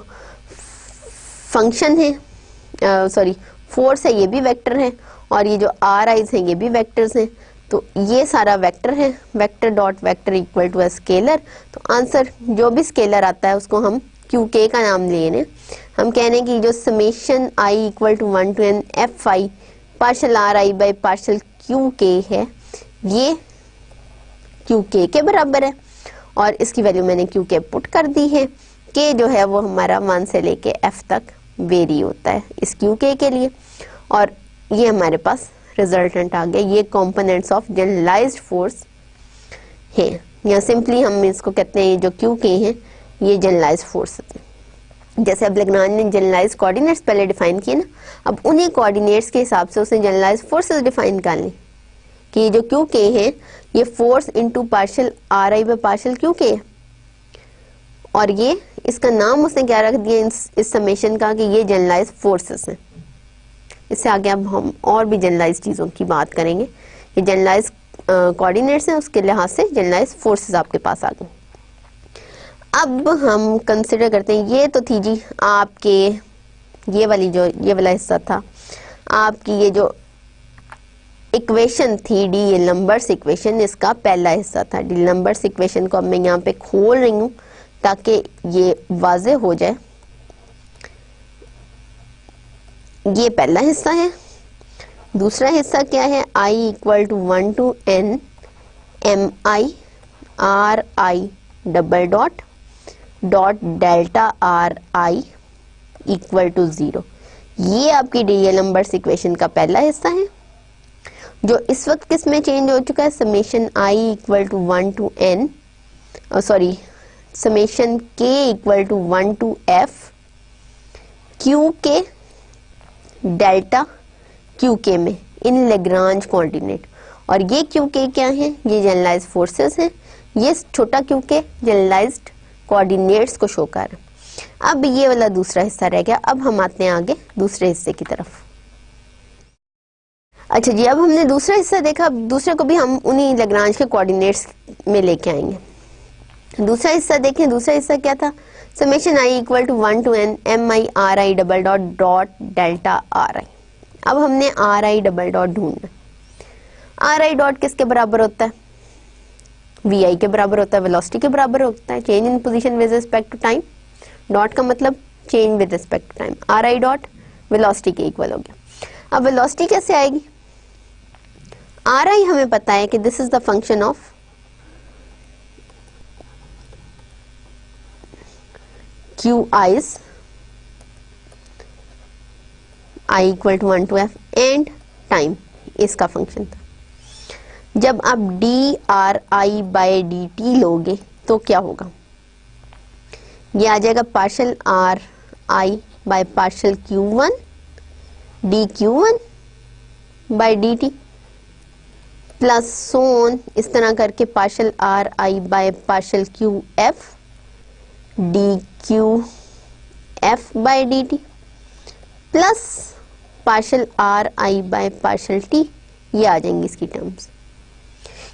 फंक्शन है, सॉरी फोर्स है, ये भी वेक्टर है, और ये जो आर आईज हैं ये भी वेक्टर्स हैं, तो ये सारा वेक्टर है। Vector dot vector equal to scalar, तो आंसर जो भी स्केलर आता है उसको हम क्यू के का नाम ले रहे हैं। हम कह रहे हैं कि जो summation I equal to 1 to n F i partial r I by partial q k है, ये क्यू के बराबर है, और इसकी वैल्यू मैंने क्यू के पुट कर दी है। के जो है वो हमारा 1 से लेके एफ तक वेरी होता है इस क्यू के लिए, और ये हमारे पास रिजल्टेंट आ गया। ये कंपोनेंट्स ऑफ जनरलाइज्ड फोर्स है, या सिंपली हम इसको कहते हैं जो क्यू के हैं ये जनरलाइज्ड फोर्स है। जैसे अब लेग्रांज ने जनरलाइज्ड कोऑर्डिनेट्स पहले डिफाइन किए ना, अब उन्हीं कोऑर्डिनेट्स के हिसाब से उसने जनरलाइज्ड फोर्सेस डिफाइन कर ली कि ये जो क्यू के हैं ये force into partial are I by partial Q के, और ये इसका नाम उसने क्या रख दिया इस समेशन का कि ये जनरलाइज्ड फोर्सेस हैं। इससे आगे अब हम और भी जनरलाइज चीज़ों की बात करेंगे। ये जनरलाइज कोऑर्डिनेट्स हैं, उसके लिहाज से जनरलाइज फोर्सेस आपके पास आ गए। अब हम कंसिडर करते हैं, ये तो थी जी आपके ये वाला हिस्सा था आपकी, ये जो इक्वेशन थी डी नंबर्स इक्वेशन, इसका पहला हिस्सा था। डी नंबर्स इक्वेशन को अब मैं यहाँ पे खोल रही हूँ ताकि ये वाजे हो जाए। ये पहला हिस्सा है। दूसरा हिस्सा क्या है, i equal to 1 to n m i r i double dot dot delta r i equal to 0। ये आपकी डीएल नंबर्स इक्वेशन का पहला हिस्सा है, जो इस वक्त किस में चेंज हो चुका है, summation I equal to 1 to n, sorry summation k equal to 1 to f q k delta q k में इन लेग्रांज कोऑर्डिनेट। और ये क्यू के क्या है, ये जनरलाइज्ड फोर्सेस हैं, ये छोटा क्यू के जनरलाइज्ड कोऑर्डिनेट्स को शो कर। अब ये वाला दूसरा हिस्सा रह गया। अब हम आते हैं आगे दूसरे हिस्से की तरफ। अच्छा जी, अब हमने दूसरा हिस्सा देखा, अब दूसरे को भी हम उन्हीं लेग्रांज के कोऑर्डिनेट्स में लेके आएंगे। दूसरा हिस्सा देखें, दूसरा हिस्सा क्या था, summation I equal to 1 to n m i r i double dot dot delta r i. अब हमने आर आई डबल डॉट ढूंढना। आर आई डॉट किसके बराबर होता है, वी आई के बराबर होता है, वेलोसिटी के बराबर होता है, change in position with respect to time. Dot का मतलब change with respect to time, r i dot velocity के इक्वल हो गया। अब वेलोसिटी कैसे आएगी, आर आई हमें पता है कि this is the function of q i's i equal to 1 to f and time इसका फंक्शन था। जब आप d r I by d t लोगे तो क्या होगा, ये आ जाएगा partial r I by partial q one d q one by d t plus so on इस तरह करके partial r I by partial q f d q f by d t plus partial r I by partial T, ये आ जाएंगी इसकी terms.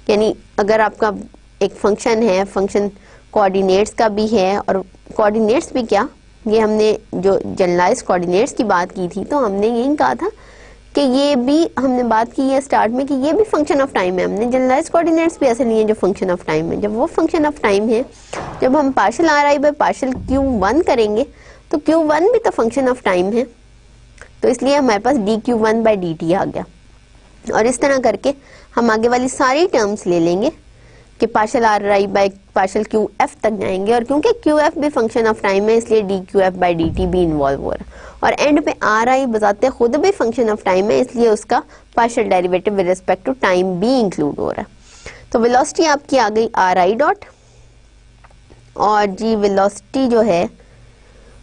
यानी अगर आपका एक फंक्शन है, फंक्शन कोऑर्डिनेट्स का भी है, और कोऑर्डिनेट्स भी क्या, ये हमने जो जनरलाइज्ड कोऑर्डिनेट्स की बात की थी तो हमने यही कहा था कि ये भी हमने बात की है स्टार्ट में कि ये भी फंक्शन ऑफ टाइम है। हमने जनरलाइज्ड कोऑर्डिनेट्स भी ऐसे नहीं है जो फंक्शन ऑफ टाइम है। जब वो फंक्शन ऑफ टाइम है, जब हम partial r I by partial q one करेंगे तो क्यू वन भी तो फंक्शन ऑफ टाइम है, तो इसलिए हमारे पास d q one by d t आ गया। और इस तरह करके हम आगे वाली सारी टर्म्स ले लेंगे कि partial r I by partial q F तक जाएंगे, और क्योंकि क्यू एफ भी फंक्शन ऑफ टाइम है इसलिए D q F by d T भी इन्वॉल्व हो रहा है, और एंड पे आर आई बजाते खुद भी फंक्शन ऑफ टाइम है इसलिए उसका partial derivative with respect to time भी इंक्लूड हो रहा है। तो वेलोसिटी आपकी आ गई आर आई डॉट, और जी वेलोसिटी जो है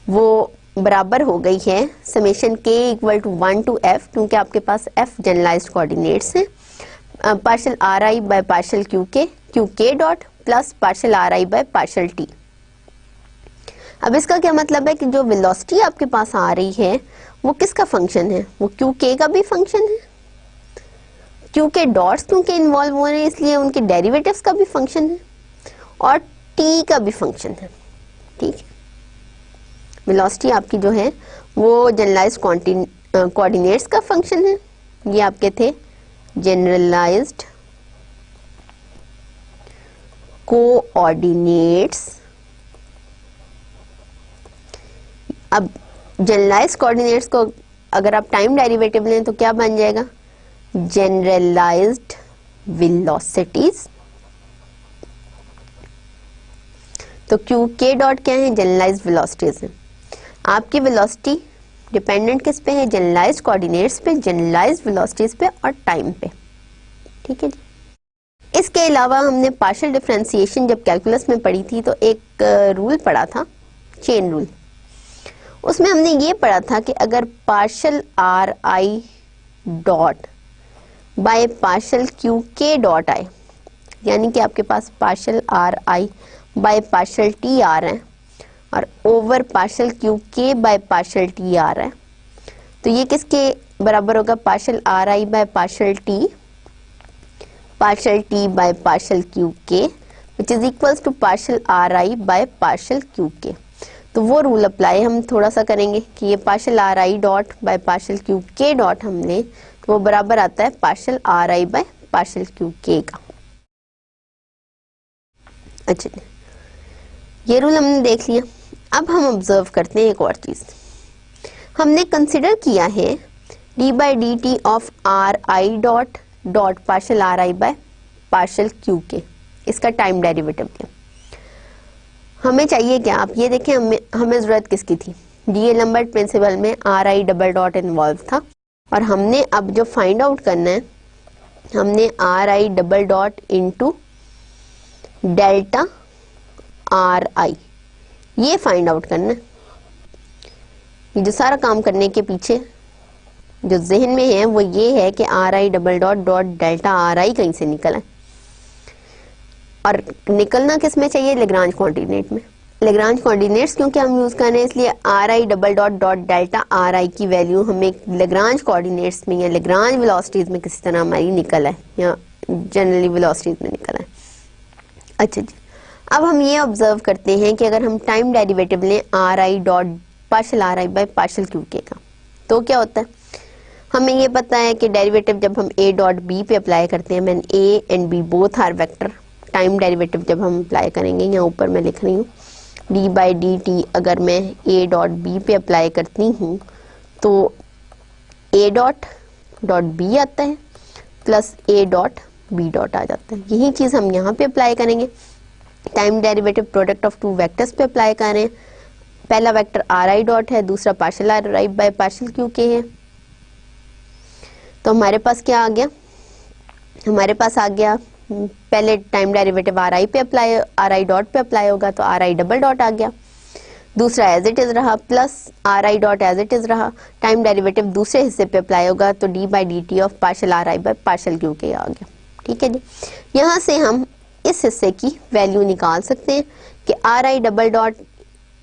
वो बराबर हो गई है summation k equal to 1 to f, क्योंकि आपके पास एफ जनरलाइज्ड कोऑर्डिनेट्स हैं, partial are I by partial Q के dot plus partial are I by partial t. अब इसका क्या मतलब है कि जो वेलोसिटी आपके पास आ रही है वो किसका फंक्शन है, वो क्यू के का भी फंक्शन है, क्यू के डॉट्स क्योंकि इन्वॉल्व हो रहे हैं इसलिए उनके डेरिवेटिव्स का भी फंक्शन है, और टी का भी फंक्शन है। ठीक है, वेलोसिटी आपकी जो है वो जनरलाइज्ड कोऑर्डिनेट्स का फंक्शन है, ये आपके थे जनरलाइज्ड कोऑर्डिनेट्स। अब जनरलाइज्ड कोऑर्डिनेट्स को अगर आप टाइम डेरिवेटिव लें तो क्या बन जाएगा, जनरलाइज्ड वेलोसिटीज। तो क्यू के डॉट क्या है, जनरलाइज्ड वेलोसिटीज है। आपकी वेलोसिटी डिपेंडेंट किस पे है, जनरलाइज्ड कोऑर्डिनेट्स पे, जनरलाइज्ड वेलोसिटीज पे और टाइम पे। ठीक है जी। इसके अलावा हमने पार्शियल डिफरेंशिएशन जब कैलकुलस में पढ़ी थी तो एक रूल पढ़ा था, चेन रूल। उसमें हमने ये पढ़ा था कि अगर partial are i dot by partial Q के डॉट आए, यानी कि आपके पास partial are I by partial t आ रहा है और over partial Q k by partial t आ रहा है, तो ये किसके बराबर होगा, partial are I by partial T by partial Q k which is equals to partial are I by partial Q k. तो वो रूल अप्लाई हम थोड़ा सा करेंगे कि ये partial are i dot by partial Q के डॉट हम लें तो वो बराबर आता है partial are I by partial Q k का। अच्छा, ये रूल हमने देख लिया। अब हम ऑब्जर्व करते हैं एक और चीज, हमने कंसिडर किया है d by d t of are i dot dot partial are I by partial Q के, इसका टाइम डेरिवेटिव क्या। हमें चाहिए क्या, आप ये देखें हमें जरूरत किसकी थी, डीएलम्बर्ट प्रिंसिपल में are i double dot involve था, और हमने अब जो फाइंड आउट करना है हमने r i double dot into delta r आई ये फाइंड आउट करना है। ये जो सारा काम करने के पीछे जो जहन में है वो ये है कि r i double dot dot delta r आई कहीं से निकला है, और निकलना किस में चाहिए, लेग्रांज कोऑर्डिनेट में। लेग्रांज कोऑर्डिनेट्स क्योंकि हम यूज कर रहे हैं इसलिए are i double dot dot delta r i की वैल्यू हमें लेग्रांज कोऑर्डिनेट्स में या लेग्रांज वेलोसिटीज में किसी तरह हमारी निकल है या जनरली वेलोसिटीज में निकल है। अच्छा जी, अब हम ये ऑब्जर्व करते हैं कि अगर हम टाइम डेरिवेटिव लें are i dot partial are I by partial Q k का तो क्या होता है, हमें ये पता है कि डेरिवेटिव जब हम a डॉट बी पे अप्लाई करते हैं, man a and b both are vector, time derivative जब हम अप्लाई करेंगे, यहाँ ऊपर मैं लिख रही हूँ d बाई डी टी, अगर मैं a डॉट बी पे अप्लाई करती हूँ तो a डॉट डॉट बी आता है plus a dot b dot आ जाता है। यही चीज़ हम यहाँ पे अप्लाई करेंगे, time derivative product of two vectors पे अप्लाई कर रहे हैं। पहला वेक्टर आर आई डॉट है, दूसरा partial are I by partial Q k है, तो हमारे पास क्या आ गया, हमारे पास आ गया, पहले टाइम डेरिवेटिव आर आई पे अप्लाई, आर आई डॉट पे अप्लाई होगा तो आर आई डबल डॉट आ गया, दूसरा एज इट इज रहा, plus r i dot as it is रहा, टाइम डेरिवेटिव दूसरे हिस्से पे अप्लाई होगा तो d by d t of partial r I by partial q k आ गया। ठीक है जी, यहाँ से हम इस हिस्से की वैल्यू निकाल सकते हैं कि r i double dot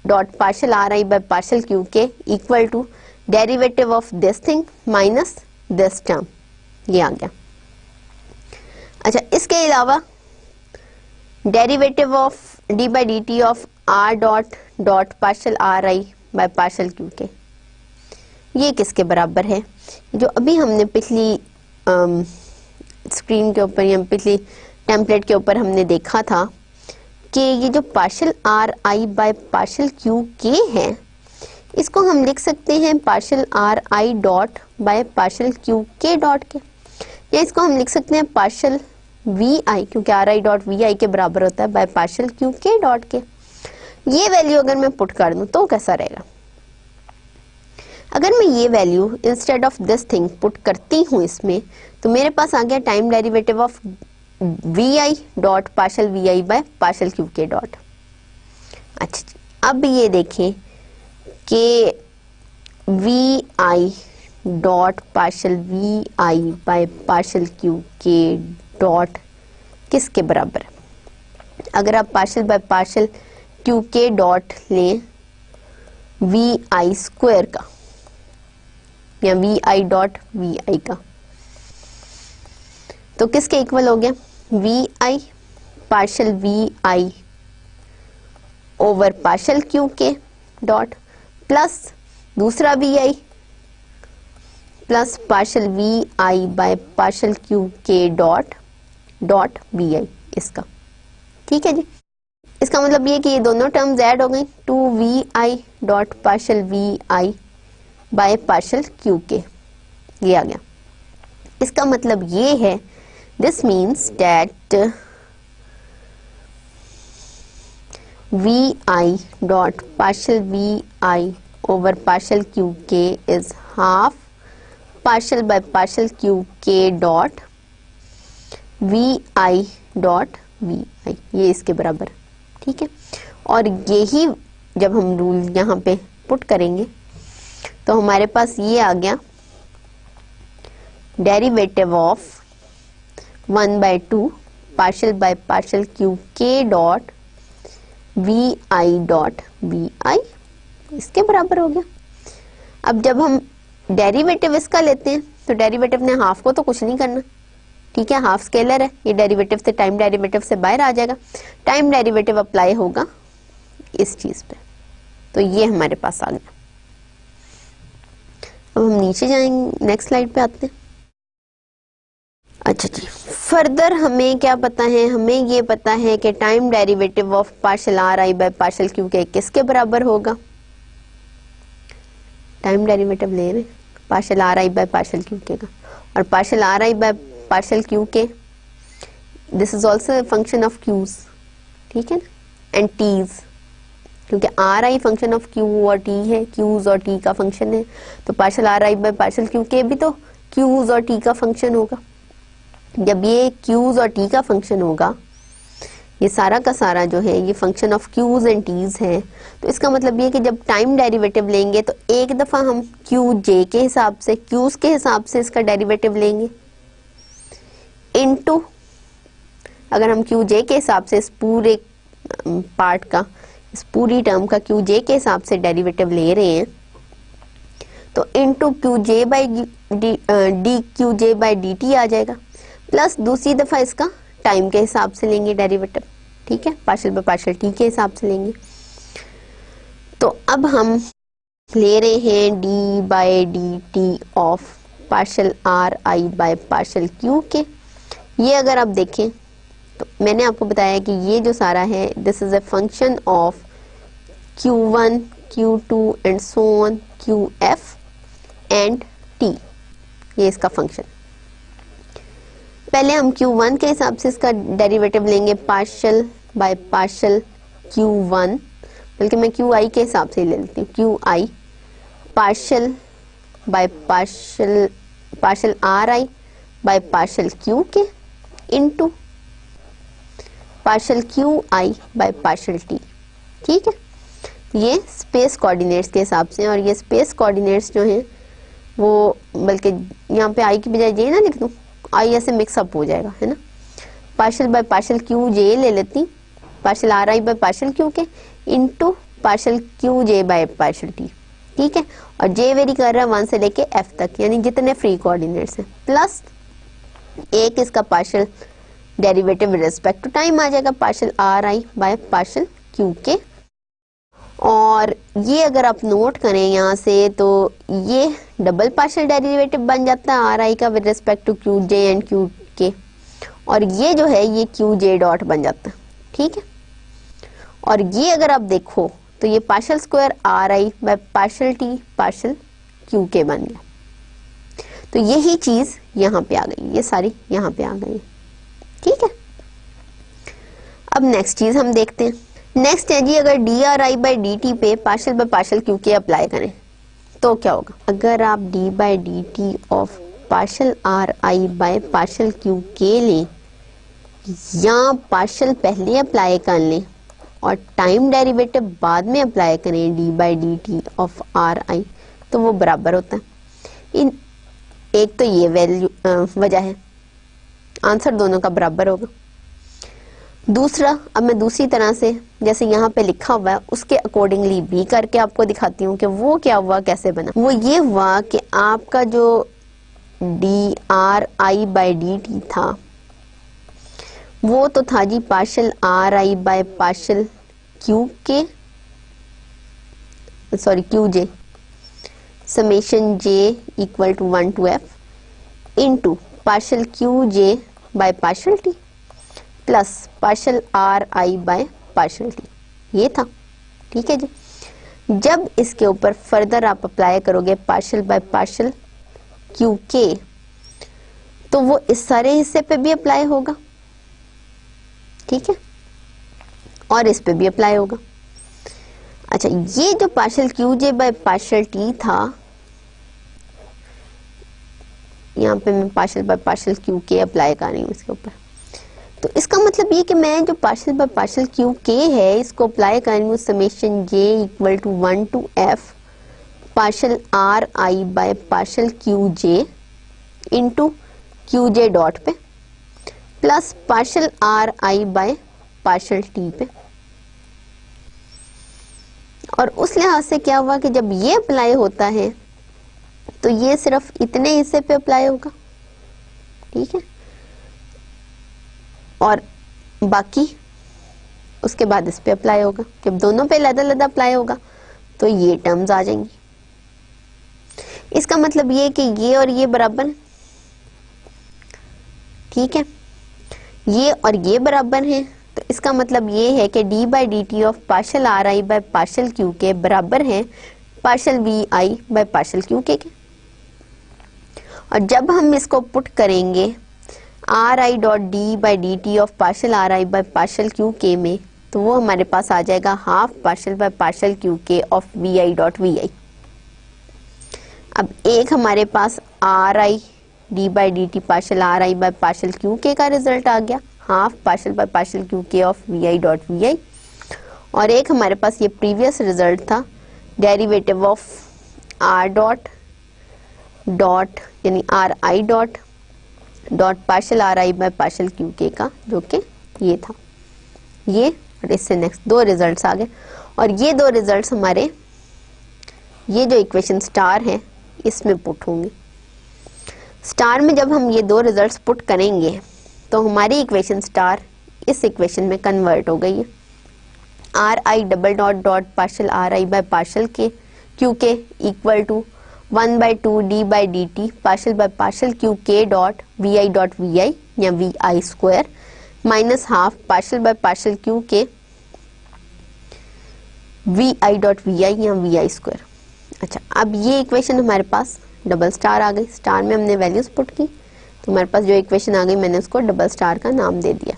dot partial r I by partial q k equal to derivative of this thing minus this term, ये आ गया। अच्छा, इसके अलावा derivative of d by d t of r dot dot partial r I by partial q k, ये किसके बराबर है? जो अभी हमने पिछली स्क्रीन के ऊपर या पिछली टेम्पलेट के ऊपर हमने देखा था कि ये जो partial r I by partial q k है, इसको हम लिख सकते हैं partial r i dot bye partial q के डॉट के, या इसको हम लिख सकते हैं पार्शल वी आई, क्योंकि आर आई डॉट वी आई के बराबर होता है बाय पार्शल क्यू के डॉट के। ये वैल्यू अगर मैं पुट कर दूं तो कैसा रहेगा? अगर मैं ये value instead of this thing put करती हूँ इसमें, तो मेरे पास आ गया time derivative of v i dot partial v i by partial q के डॉट। अच्छा, अब ये देखें कि v i dot partial v i by partial q के डॉट किसके बराबर है? अगर आप पार्शल बाय पार्शल क्यू के डॉट लें वी आई स्क्वायर का या वी आई डॉट वी आई का, तो किसके इक्वल हो गया? V i partial v i over partial q के डॉट प्लस दूसरा v i plus partial v i by partial q के डॉट डॉट वी आई इसका। ठीक है जी, इसका मतलब ये कि ये दोनों टर्म्स ऐड हो गई, two v i dot partial v i by partial q k, ये आ गया। इसका मतलब ये है, this means that v i dot partial v i over partial q k is half partial by partial q के dot v i dot v i, ये इसके बराबर। ठीक है, और यही जब हम रूल यहाँ पे पुट करेंगे तो हमारे पास ये आ गया derivative of 1/2 partial by partial q के dot v i dot v i, इसके बराबर हो गया। अब जब हम डेरिवेटिव इसका लेते हैं तो डेरिवेटिव ने हाफ को तो कुछ नहीं करना, ठीक है, हाफ स्केलर है, ये डेरिवेटिव से टाइम डेरिवेटिव से बाहर आ जाएगा, टाइम डेरिवेटिव अप्लाई होगा इस चीज पे, तो ये हमारे पास आ गया। अब हम नीचे जाएंगे, नेक्स्ट स्लाइड पे आते हैं। अच्छा जी, फर्दर हमें क्या पता है? हमें ये पता है कि time derivative of partial r I by partial q k किसके बराबर होगा? टाइम डेरिवेटिव ले रहे partial r I by partial q k का, और partial r I by partial q k, this is also function of q's, ठीक है ना, एंड टीज, क्योंकि r i function of q और टी है, क्यूज और टी का फंक्शन है, तो partial r I by partial q के भी तो क्यूज और टी का फंक्शन होगा। जब ये क्यूज और टी का फंक्शन होगा, ये सारा का सारा जो है ये function of q's and t's है, तो इसका मतलब ये कि जब टाइम डेरिवेटिव लेंगे तो एक दफा हम क्यू जे के हिसाब से, क्यूज के हिसाब से इसका डेरिवेटिव लेंगे, इनटू अगर हम क्यू जे के हिसाब से इस पूरे पार्ट का, इस पूरी टर्म का क्यू जे के हिसाब से डेरिवेटिव ले रहे हैं, तो into q j by d q j by d t आ जाएगा, प्लस दूसरी दफा इसका टाइम के हिसाब से लेंगे डेरिवेटिव, ठीक है, पार्शल बाय पार्शल टी के हिसाब से लेंगे। तो अब हम ले रहे हैं D by d t of partial r I by partial q k. ये अगर आप देखें तो मैंने आपको बताया कि ये जो सारा है, this is a function of Q1, Q2 and so on QF and T, ये इसका फंक्शन। पहले हम Q1 के हिसाब से इसका डेरिवेटिव लेंगे पार्शल बाय पार्शल Q1, बल्कि मैं QI के हिसाब से ले लेती हूँ, QI partial by partial RI by partial Q के, into partial Q I by partial t. ठीक है, ये स्पेस कोऑर्डिनेट्स के हिसाब से, और ये स्पेस कोऑर्डिनेट्स जो हैं वो, बल्कि यहाँ पे आई की बजाय जे ना लिख दूँ, आई ऐसे मिक्सअप हो जाएगा, है ना। Partial by partial q j ले लेती, partial are I by partial Q k into partial q j by partial t. ठीक है, और जे वेरी कर रहा है 1 से लेके f तक, यानी जितने फ्री कोऑर्डिनेट्स हैं, प्लस एक इसका partial derivative with respect to time आ जाएगा, partial are I by partial Q के। और ये अगर आप नोट करें यहाँ से, तो ये डबल पार्शियल डेरिवेटिव बन जाता है आर आई का with respect to q j and q के, और ये जो है ये क्यू जे डॉट बन जाता है। ठीक है, और ये अगर आप देखो तो ये partial square are I by partial T partial Q के बन गया। तो यही चीज यहाँ पे आ गई, ये सारी यहाँ पे आ गई। ठीक है, अब नेक्स्ट चीज हम देखते हैं। नेक्स्ट है जी, अगर D r i by d T पे पार्शियल बाय पार्शियल क्यू के अप्लाई करें तो क्या होगा। अगर आप D by d t of partial are I by partial Q के लें, या पार्शियल पहले अप्लाई कर लें और टाइम डेरिवेटिव बाद में अप्लाई करें D by d t of are आई, तो वो बराबर होता है। इन एक तो ये वैल्यू वजह है, आंसर दोनों का बराबर होगा। दूसरा, अब मैं दूसरी तरह से जैसे यहाँ पे लिखा हुआ है उसके अकॉर्डिंगली भी करके आपको दिखाती हूँ कि वो क्या हुआ, कैसे बना। वो ये हुआ कि आपका जो d r i by d t था वो तो था जी partial are I by partial Q k, sorry q j, summation j equal to 1 to f into partial q j by partial t plus partial are I by partial t, ये था। ठीक है जी, जब इसके ऊपर फर्दर आप apply करोगे partial by partial Q k, तो वो इस सारे हिस्से पे भी अप्लाई होगा। ठीक है, और इस पे भी अप्लाई होगा। अच्छा, ये जो partial q j by partial T था, यहाँ पे मैं पार्शियल बाय पार्शियल क्यू के अप्लाई कर रही हूँ इसके ऊपर, तो इसका मतलब ये कि मैं जो partial by partial Q k है इसको अप्लाई कर रही हूँ summation j equal to 1 to f partial are I by partial q j into q j dot पे plus partial are I by partial t पे। और उस लिहाज से क्या हुआ कि जब ये अप्लाई होता है तो ये सिर्फ इतने हिस्से पे अप्लाई होगा। ठीक है, और बाकी उसके बाद इस पे अप्लाई होगा। जब दोनों पे अलग-अलग अप्लाई होगा तो ये टर्म्स आ जाएंगी। इसका मतलब ये कि ये और ये बराबर, ठीक है, ये और ये बराबर हैं, तो इसका मतलब ये है कि d by d t of partial are I by partial Q के बराबर है partial v i by partial Q के। और जब हम इसको पुट करेंगे r i dot d by d t of partial are I by partial Q k में, तो वो हमारे पास आ जाएगा half partial by partial Q k of v i dot v i. अब एक हमारे पास are I d by d t partial are I by partial Q k का रिजल्ट आ गया, half partial by partial Q k of v i dot v i. और एक हमारे पास ये प्रीवियस रिजल्ट था derivative of r dot dot यानी r i dot dot partial are I by partial Q k का, जो कि ये था। ये और इससे नेक्स्ट दो रिजल्ट्स आ गए, और ये दो रिजल्ट्स हमारे ये जो इक्वेशन स्टार है इसमें पुट होंगे। स्टार में जब हम ये दो रिजल्ट्स पुट करेंगे तो हमारी इक्वेशन स्टार इस इक्वेशन में कन्वर्ट हो गई है। R i double dot dot partial are I by partial k q k equal to 1/2 d by d t partial by partial Q के dot v i dot v i या v i square minus half partial by partial Q k v i dot v i या v i square. अच्छा, अब ये equation हमारे पास double star आ गई। Star में हमने वैल्यूज पुट की तो हमारे पास जो इक्वेशन आ गई मैंने उसको डबल स्टार का नाम दे दिया।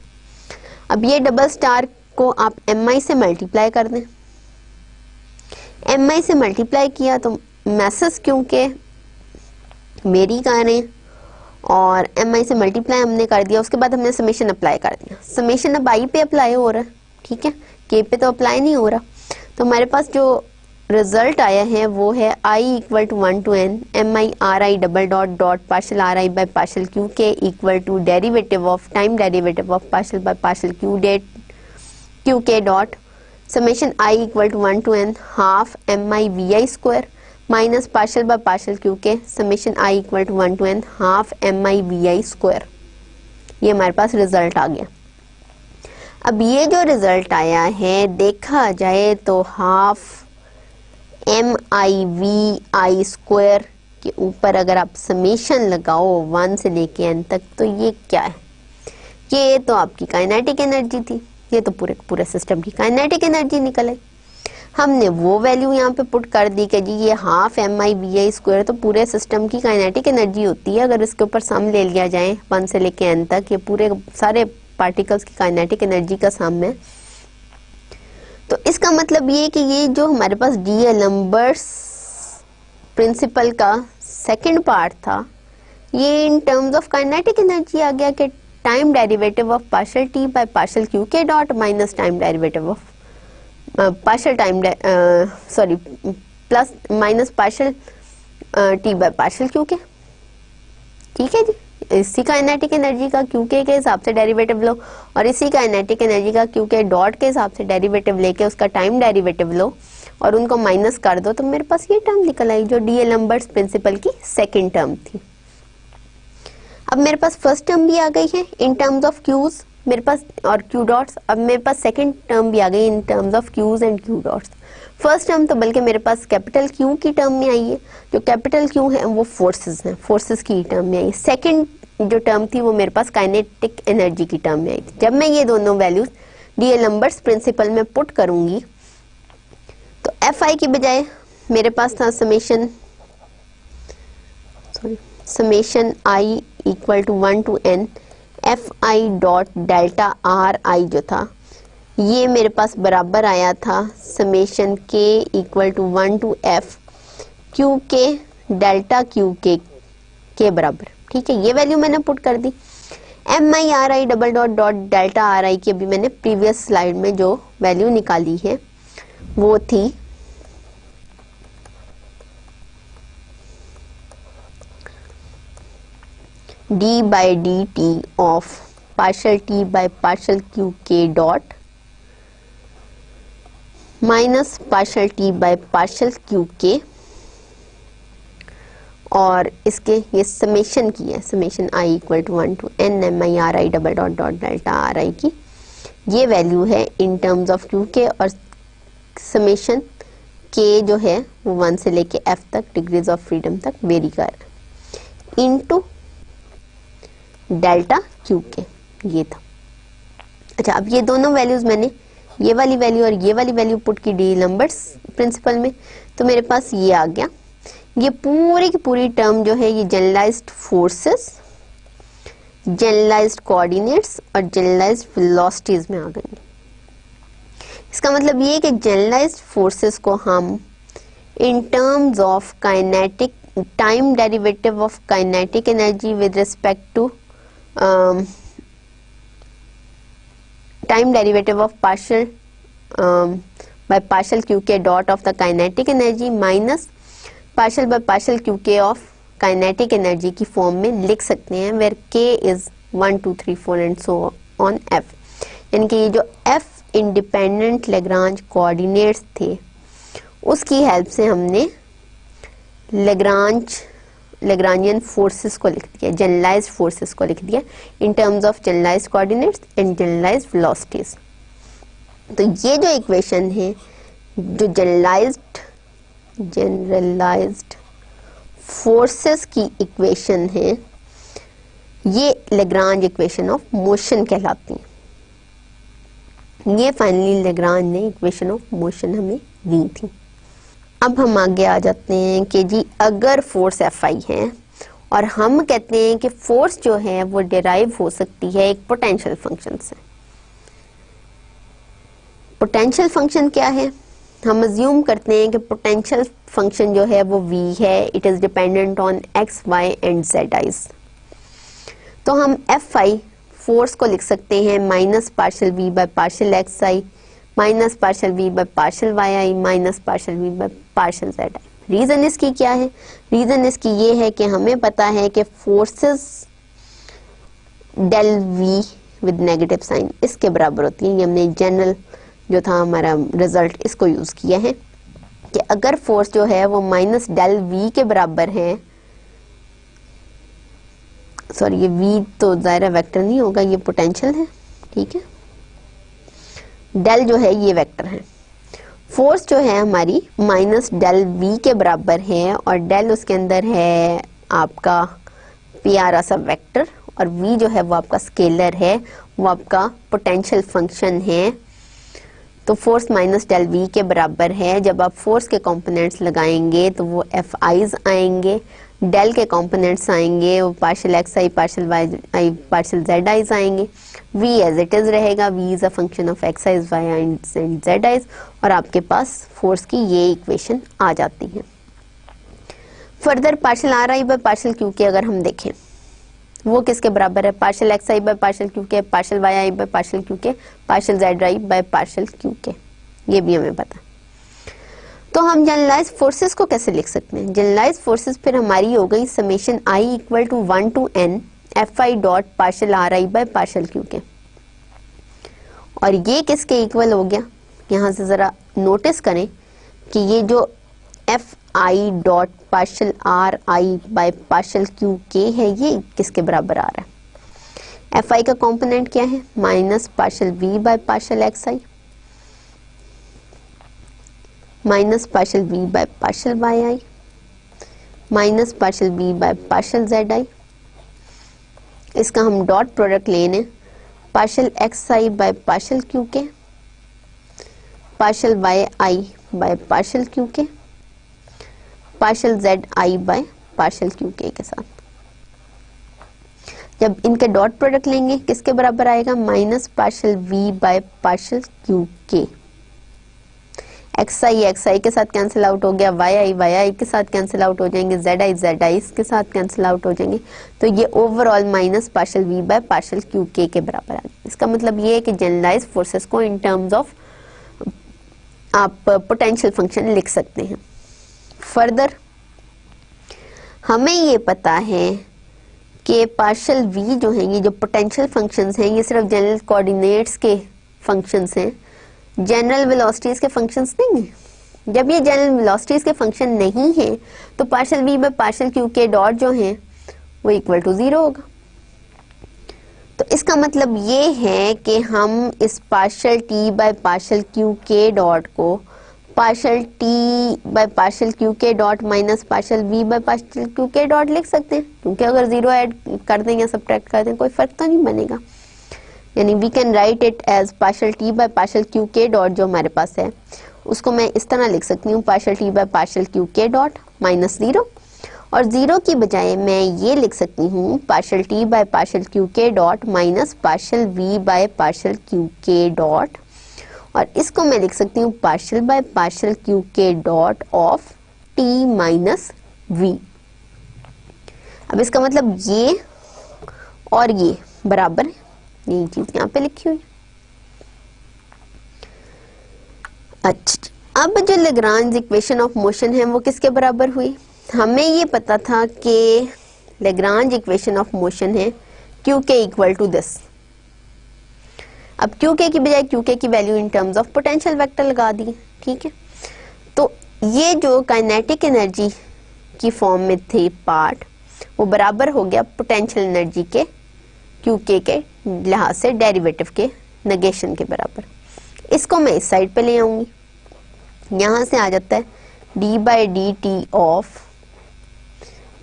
अब ये डबल स्टार को आप एम आई से मल्टीप्लाई कर दें। एम आई से मल्टीप्लाई किया तो मैसेज क्योंकि मेरी कर रहे हैं और एम आई से मल्टीप्लाई हमने कर दिया, उसके बाद हमने समेशन अप्लाई कर दिया। समेशन अब आई पे अप्लाई हो रहा है, ठीक है, के पे तो अप्लाई नहीं हो रहा। तो हमारे पास जो रिजल्ट आया है वो है i equal to 1 to n m i r i double dot dot partial r i by partial q k equal to derivative of time derivative of partial by partial q के dot summation I equal to 1 to n half m i v i square minus partial by partial q k summation I equal to 1 to n half m i v i square. ये हमारे पास result आ गया। अब ये जो result आया है देखा जाए तो half m i v i square के ऊपर अगर आप समेशन लगाओ 1 से लेके n तक, तो ये क्या है? ये तो आपकी काइनेटिक एनर्जी थी, ये तो पूरे सिस्टम की काइनेटिक एनर्जी निकल आई। हमने वो वैल्यू यहाँ पे पुट कर दी कि जी ये half m i v i square तो पूरे सिस्टम की काइनेटिक एनर्जी होती है। अगर इसके ऊपर सम ले लिया जाए 1 से लेके n तक, ये पूरे सारे पार्टिकल्स की काइनेटिक एनर्जी का सम है। तो इसका मतलब ये कि ये जो हमारे पास डी-एलम्बर्ट्स प्रिंसिपल का सेकंड पार्ट था, ये in terms of kinetic energy आ गया कि time derivative of partial T by partial Q के dot minus time derivative of partial time sorry plus minus partial T by partial Q k. ठीक है जी, इसी kinetic energy का Q के हिसाब से डेरिवेटिव लो और इसी काइनेटिक एनर्जी का क्यू के डॉट के हिसाब से डेरिवेटिव लेके उसका टाइम डेरिवेटिव लो और उनको माइनस कर दो, तो मेरे पास ये टर्म निकल आई जो डी-एलम्बर्ट्स प्रिंसिपल की सेकंड टर्म थी। अब मेरे पास फर्स्ट टर्म भी आ गई है इन टर्म्स ऑफ क्यूज मेरे पास और क्यू डॉट्स। अब मेरे पास सेकंड टर्म भी आ गई in terms of q's and q dots. First term तो बल्कि मेरे पास कैपिटल क्यू की टर्म में आई है, जो कैपिटल क्यू है वो फोर्सेस हैं, फोर्सेस की टर्म में आई। सेकंड जो टर्म थी वो मेरे पास काइनेटिक एनर्जी की टर्म में आई थी। जब मैं ये दोनों वैल्यूज डी-एलम्बर्ट्स प्रिंसिपल में पुट करूंगी तो एफ आई की बजाय मेरे पास था summation I equal to 1 to n F I dot delta r i जो था ये मेरे पास बराबर आया था summation k equal to 1 to f q k delta q के बराबर। ठीक है, ये वैल्यू मैंने पुट कर दी। M i r i double dot dot delta r i की अभी मैंने प्रीवियस स्लाइड में जो वैल्यू निकाली है वो थी d by d t of partial t by partial q के dot minus partial t by partial q के, और इसके ये समेशन की है, summation I equal to 1 to n m i r i double dot dot delta r i की ये value है इन टर्म्स ऑफ क्यू के, और समेशन के जो है वो 1 से लेके f तक डिग्रीज ऑफ फ्रीडम तक वेरी कर इनटू डेल्टा क्यू के, ये था। अच्छा, अब ये दोनों वैल्यूज मैंने ये वाली वैल्यू और ये वाली वैल्यू पुट की डी-एलम्बर्ट्स प्रिंसिपल में, तो मेरे पास ये आ गया। ये पूरी की पूरी टर्म जो है ये जनरलाइज्ड फोर्सेस, जनरलाइज्ड कोऑर्डिनेट्स और जनरलाइज्ड वेलोसिटीज में आ गई। इसका मतलब ये है कि जनरलाइज्ड फोर्सेस को हम in terms of kinetic time derivative of kinetic energy with respect to time derivative of partial by partial Q के dot of the kinetic energy minus partial by partial Q k of kinetic energy की form में लिख सकते हैं, where k is 1 2 3 4 and so on f. यानी कि ये जो एफ इंडिपेंडेंट लेग्रांज कोऑर्डिनेट्स थे उसकी हेल्प से हमने लेग्रांजियन फोर्सेस को लिख दिया, जनरलाइज्ड फोर्सेस को लिख दिया in terms of generalized coordinates and generalized velocities. तो ये जो इक्वेशन है, जो जनरलाइज्ड फोर्सेस की इक्वेशन है, ये लेग्रांज इक्वेशन ऑफ मोशन कहलाती है। ये फाइनली लेग्रांज ने इक्वेशन ऑफ मोशन हमें दी थी। अब हम आगे आ जाते हैं कि जी अगर फोर्स एफ आई है और हम कहते हैं कि फोर्स जो है वो डिराइव हो सकती है एक पोटेंशियल फंक्शन से। पोटेंशियल फंक्शन क्या है? हम अज्यूम करते हैं कि पोटेंशियल फंक्शन जो है वो v है, it is dependent on x, y and z I's. तो हम एफ आई फोर्स को लिख सकते हैं minus partial V by partial x I minus partial V by partial Y I minus partial V by partial Z I. Reason इसकी क्या है? Reason इसकी ये है कि हमें पता है कि forces del V with negative sign इसके बराबर होती है। ये हमने जनरल जो था हमारा रिजल्ट इसको यूज किया है कि अगर फोर्स जो है वो माइनस डेल वी के बराबर है, सॉरी ये v तो दायरा वेक्टर नहीं होगा, ये पोटेंशियल है, ठीक है। डेल जो है ये वेक्टर है। फोर्स जो है हमारी माइनस डेल v के बराबर है और डेल उसके अंदर है आपका प्यारा सा वेक्टर और v जो है वो आपका स्केलर है, वो आपका पोटेंशियल फंक्शन है। तो फोर्स माइनस डेल वी के बराबर है। जब आप फोर्स के कंपोनेंट्स लगाएंगे तो वो एफ आईज आएंगे, डेल के कंपोनेंट्स आएंगे वो partial x I partial Y I partial Z I's आएंगे। वी एज इट इज रहेगा, V is a function of X I's Y and Z I's और आपके पास फोर्स की ये इक्वेशन आ जाती है। Further partial are I by partial Q k अगर हम देखें वो किसके बराबर है? Partial x i by partial Q k, partial Y i by partial Q k, partial z i by partial Q k, ये भी हमें पता। तो हम जनरलाइज फोर्सेस को कैसे लिख सकते हैं? जनरलाइज फोर्सेस फिर हमारी हो गई summation I equal to 1 to n F I dot partial are I by partial Q के। और ये किसके इक्वल हो गया? यहाँ से जरा नोटिस करें कि ये जो F I dot partial are I by partial Q k है, ये किसके बराबर आ रहा है? एफ आई का कॉम्पोनेंट क्या है? Minus partial we by partial x I minus partial we by partial Y I minus partial we by partial z i. इसका हम डॉट प्रोडक्ट लेने partial x i by partial Q k, partial Y i by partial Q k, partial z i by partial Q k साथ। जब इनके dot product लेंगे किसके बराबर आएगा? Minus partial we by partial Q K. X I के साथ cancel out हो गया, वाई आई के साथ कैंसिल आउट हो जाएंगे, जेड आई के साथ कैंसिल आउट हो जाएंगे। तो ये overall minus partial we by partial Q के बराबर आ गया। इसका मतलब ये है कि जनरलाइज फोर्सेस को इन टर्म्स ऑफ आप पोटेंशियल फंक्शन लिख सकते हैं। फर्दर हमें ये पता है कि पार्शियल वी जो है, ये जो पोटेंशियल फंक्शंस हैं, ये सिर्फ जनरल कोऑर्डिनेट्स के फंक्शंस हैं, जनरल वेलोसिटीज के फंक्शंस नहीं है। जब ये जनरल वेलोसिटीज के फंक्शन नहीं है तो partial we by partial Q के डॉट जो है वो इक्वल टू 0 होगा। तो इसका मतलब ये है कि हम इस partial T by partial Q के डॉट को partial T by partial Q के dot minus partial we by partial Q के डॉट लिख सकते हैं, क्योंकि अगर 0 ऐड कर दें या सब्ट्रैक्ट कर दें कोई फर्क तो नहीं बनेगा। यानी we can write it as partial T by partial Q के डॉट जो हमारे पास है उसको मैं इस तरह लिख सकती हूँ, partial T by partial Q के डॉट माइनस 0, और 0 की बजाय मैं ये लिख सकती हूँ partial T by partial Q के dot minus partial we by partial Q के डॉट, और इसको मैं लिख सकती हूँ पार्शियल बाय पार्शियल क्यू के dot of t minus v. अब इसका मतलब ये और ये बराबर है, यही चीज यहाँ पे लिखी हुई। अच्छा, अब जो लेग्रांज इक्वेशन ऑफ मोशन है वो किसके बराबर हुई? हमें ये पता था कि लेग्रांज इक्वेशन ऑफ मोशन है Q k equal to this. अब क्यू के की बजाय क्यू के की value in terms of potential vector लगा दी, ठीक है। तो ये जो काइनेटिक एनर्जी की फॉर्म में थे पार्ट, वो बराबर हो गया पोटेंशियल एनर्जी के क्यू के लिहाज से डेरिवेटिव के नेगेशन के बराबर। इसको मैं इस साइड पे ले आऊंगी, यहां से आ जाता है d by d t of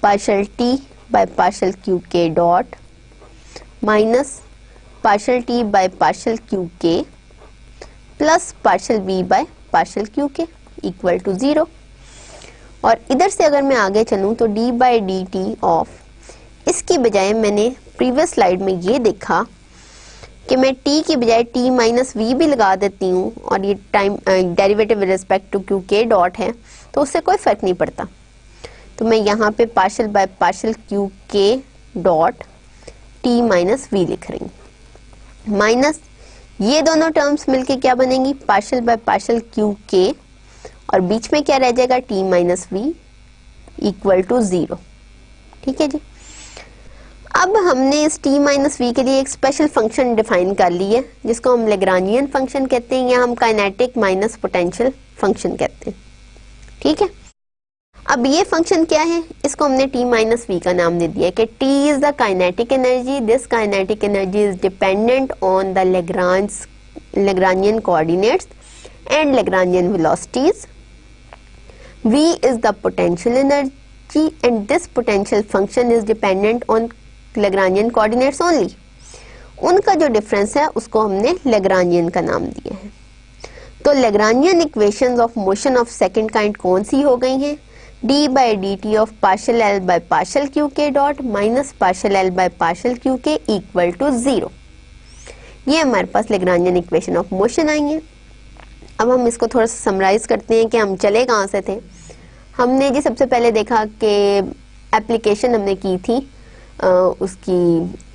partial T by partial Q के dot minus partial T by partial Q k plus partial we by partial Q k equal to 0। और इधर से अगर मैं आगे चलूं तो d by d t of, इसकी बजाय मैंने प्रीवियस स्लाइड में ये देखा कि मैं t की बजाय t माइनस वी भी लगा देती हूँ और ये time derivative with respect to Q के डॉट है तो उससे कोई फर्क नहीं पड़ता। तो मैं यहाँ पे पार्शियल बाय पार्शियल क्यू के डॉट टी माइनस वी लिख रही हूँ, माइनस ये दोनों टर्म्स मिलके क्या बनेंगी, पार्शियल बाय पार्शियल क्यू के, और बीच में क्या रह जाएगा, T minus V equal to 0। ठीक है जी। अब हमने इस t माइनस वी के लिए एक स्पेशल फंक्शन डिफाइन कर ली है जिसको हम लेग्रांजियन फंक्शन कहते हैं या हम काइनेटिक माइनस पोटेंशियल फंक्शन कहते हैं। ठीक है। अब ये फंक्शन क्या है, इसको हमने t माइनस वी का नाम दे दिया है कि t is the kinetic energy, this kinetic energy is dependent on the Lagrangian coordinates and Lagrangian velocities. v is the potential energy and this potential function is dependent on Lagrangian coordinates only। उनका जो difference है उसको हमने Lagrangian का नाम दिया है। तो Lagrangian equations of motion of second kind कौन सी हो गई हैं, d by dt of partial L by partial qk dot minus partial L by partial qk equal to 0। ये हमारे पास Lagrangian equation of motion आई है। अब हम इसको थोड़ा सा समराइज करते हैं कि हम चले कहाँ से थे। हमने जी सबसे पहले देखा कि एप्लीकेशन हमने की थी उसकी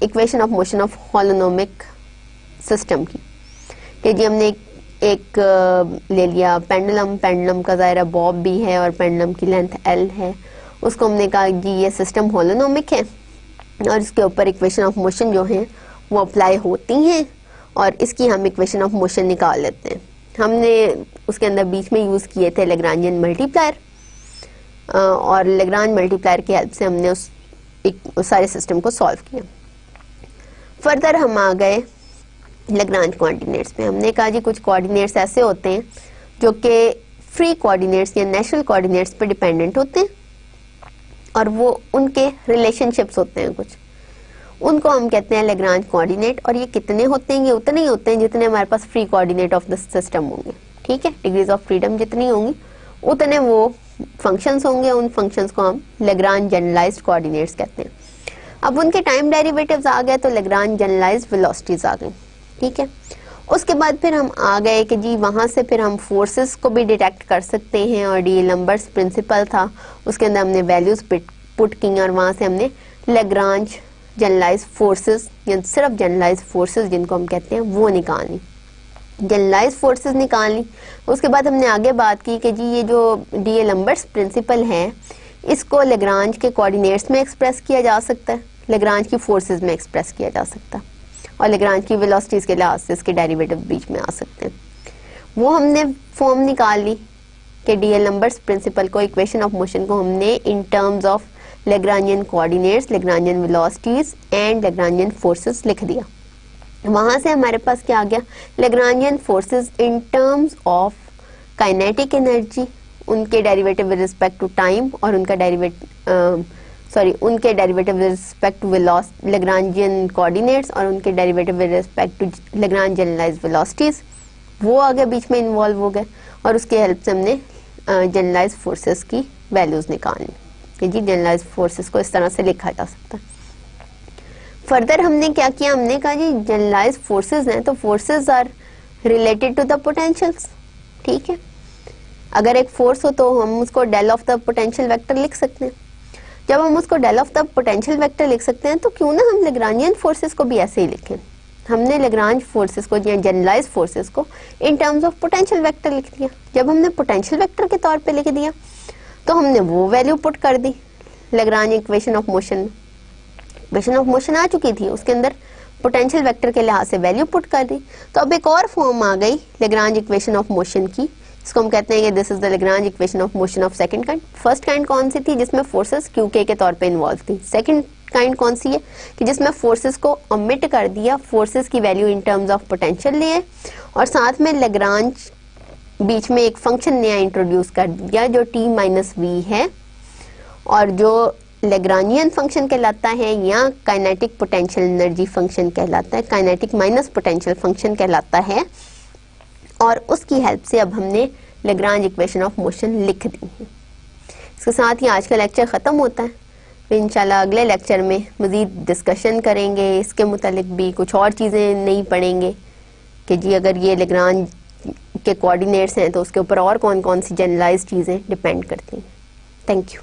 equation of motion of holonomic system की, कि जी हमने एक ले लिया पेंडुलम, पेंडुलम का ज़ाहिर बॉब भी है और पेंडुलम की लेंथ L है, उसको हमने कहा जी ये सिस्टम हॉलोनोमिक है और इसके ऊपर इक्वेशन ऑफ मोशन जो है वो अप्लाई होती हैं और इसकी हम इक्वेशन ऑफ मोशन निकाल लेते हैं। हमने उसके अंदर बीच में यूज़ किए थे लेग्रांजियन मल्टीप्लायर और लेग्रांज मल्टीप्लायर की हेल्प से हमने उस सारे सिस्टम को सॉल्व किया। फर्दर हम आ गए लेग्रांज कोऑर्डिनेट्स पे। हमने कहा जी कुछ कोऑर्डिनेट्स ऐसे होते हैं जो कि फ्री कोऑर्डिनेट्स या नेचुरल कोऑर्डिनेट्स पे डिपेंडेंट होते हैं और वो उनके रिलेशनशिप्स होते हैं कुछ, उनको हम कहते हैं लेग्रांज कोऑर्डिनेट। और ये कितने होते हैं, ये उतने ही होते हैं जितने हमारे पास free coordinate of the system होंगे। ठीक है, डिग्रीज ऑफ फ्रीडम जितनी होंगी उतने वो फंक्शंस होंगे, उन फंक्शंस को हम लेग्रांज जनरलाइज्ड कोऑर्डिनेट्स कहते हैं। अब उनके टाइम डेरिवेटिव्स आ गए तो लेग्रांज जनरलाइज्ड वेलोसिटीज आ गई। ठीक है, उसके बाद फिर हम आ गए कि जी वहाँ से फिर हम फोर्सेस को भी डिटेक्ट कर सकते हैं और डीएलम्बर्ट्स प्रिंसिपल था, उसके अंदर हमने वैल्यूज पुट की और वहाँ से हमने लेग्रांज जनरलाइज्ड फोर्सेस या सिर्फ जनरलाइज्ड फोर्सेस जिनको हम कहते हैं वो निकालनी, जनरलाइज्ड फोर्सेस निकालनी। उसके बाद हमने आगे बात की कि जी ये जो डीएलम्बर्ट्स प्रिंसिपल है इसको लेग्रांज के कोऑर्डिनेट्स में एक्सप्रेस किया जा सकता है, लेग्रांज की फोर्सेस में एक्सप्रेस किया जा सकता है और लेग्रांज की वेलोसिटीज के लिहाज से इसके डेरिवेटिव बीच में आ सकते हैं। वो हमने फॉर्म निकाल ली कि डीएलम्बर्ट्स प्रिंसिपल को, इक्वेशन ऑफ मोशन को हमने in terms of Lagrangian coordinates, Lagrangian velocities and Lagrangian forces लिख दिया। वहां से हमारे पास क्या आ गया, Lagrangian forces in terms of kinetic energy, उनके derivative with respect to time और उनका उनके derivative with respect to Lagrangian coordinates और उनके derivative with respect to Lagrange generalised velocities, वो आगे बीच में इन्वॉल्व हो गए और उसके हेल्प से हमने जनरलाइज्ड फोर्सेस की वैल्यूज निकालनी कि जी जनरलाइज्ड फोर्सेस को इस तरह से लिखा जा सकता है। फर्दर हमने क्या किया, हमने कहा जी जनरलाइज्ड फोर्सेस हैं तो forces are related to the potentials. ठीक है, अगर एक फोर्स हो तो हम उसको del of the potential vector लिख सकते हैं। जब हम उसको del of the potential vector लिख सकते हैं तो क्यों ना हम लेग्रांजियन फोर्सेस को भी ऐसे ही लिखें। हमने लेग्रांज फोर्सेस को या जनरलाइज्ड फोर्सेस को इन टर्म्स ऑफ पोटेंशियल वेक्टर लिख दिया। जब हमने पोटेंशियल वेक्टर के तौर पे लिख दिया तो हमने वो वैल्यू पुट कर दी लेग्रांज इक्वेशन ऑफ मोशन में। इक्वेशन ऑफ मोशन आ चुकी थी, उसके अंदर पोटेंशियल वेक्टर के लिहाज से वैल्यू पुट कर दी। तो अब एक और फॉर्म आ गई लेग्रांज इक्वेशन ऑफ मोशन की, इसको हम कहते हैं कि this is the Lagrange equation of motion of second kind. First kind कौन सी थी, जिसमें फोर्सेस क्यूके के तौर पे इन्वॉल्व थी। सेकंड काइंड कौन सी है कि जिसमें फोर्सेस को ओमिट कर दिया, फोर्सेस की value in terms of potential लिए और साथ में लेग्रांज बीच में एक फंक्शन नया इंट्रोड्यूस कर दिया जो t माइनस वी है और जो लेग्रांजियन फंक्शन कहलाता है या काइनेटिक पोटेंशियल एनर्जी फंक्शन कहलाता है, काइनेटिक माइनस पोटेंशियल फंक्शन कहलाता है। और उसकी हेल्प से अब हमने लेग्रांज इक्वेशन ऑफ मोशन लिख दी है। इसके साथ ही आज का लेक्चर ख़त्म होता है। तो इंशाल्लाह अगले लेक्चर में मज़ीद डिस्कशन करेंगे, इसके मुतालिक भी कुछ और चीज़ें नहीं पढ़ेंगे कि जी अगर ये लेग्रांज के कोऑर्डिनेट्स हैं तो उसके ऊपर और कौन कौन सी जनरलाइज्ड चीज़ें डिपेंड करती हैं। Thank you.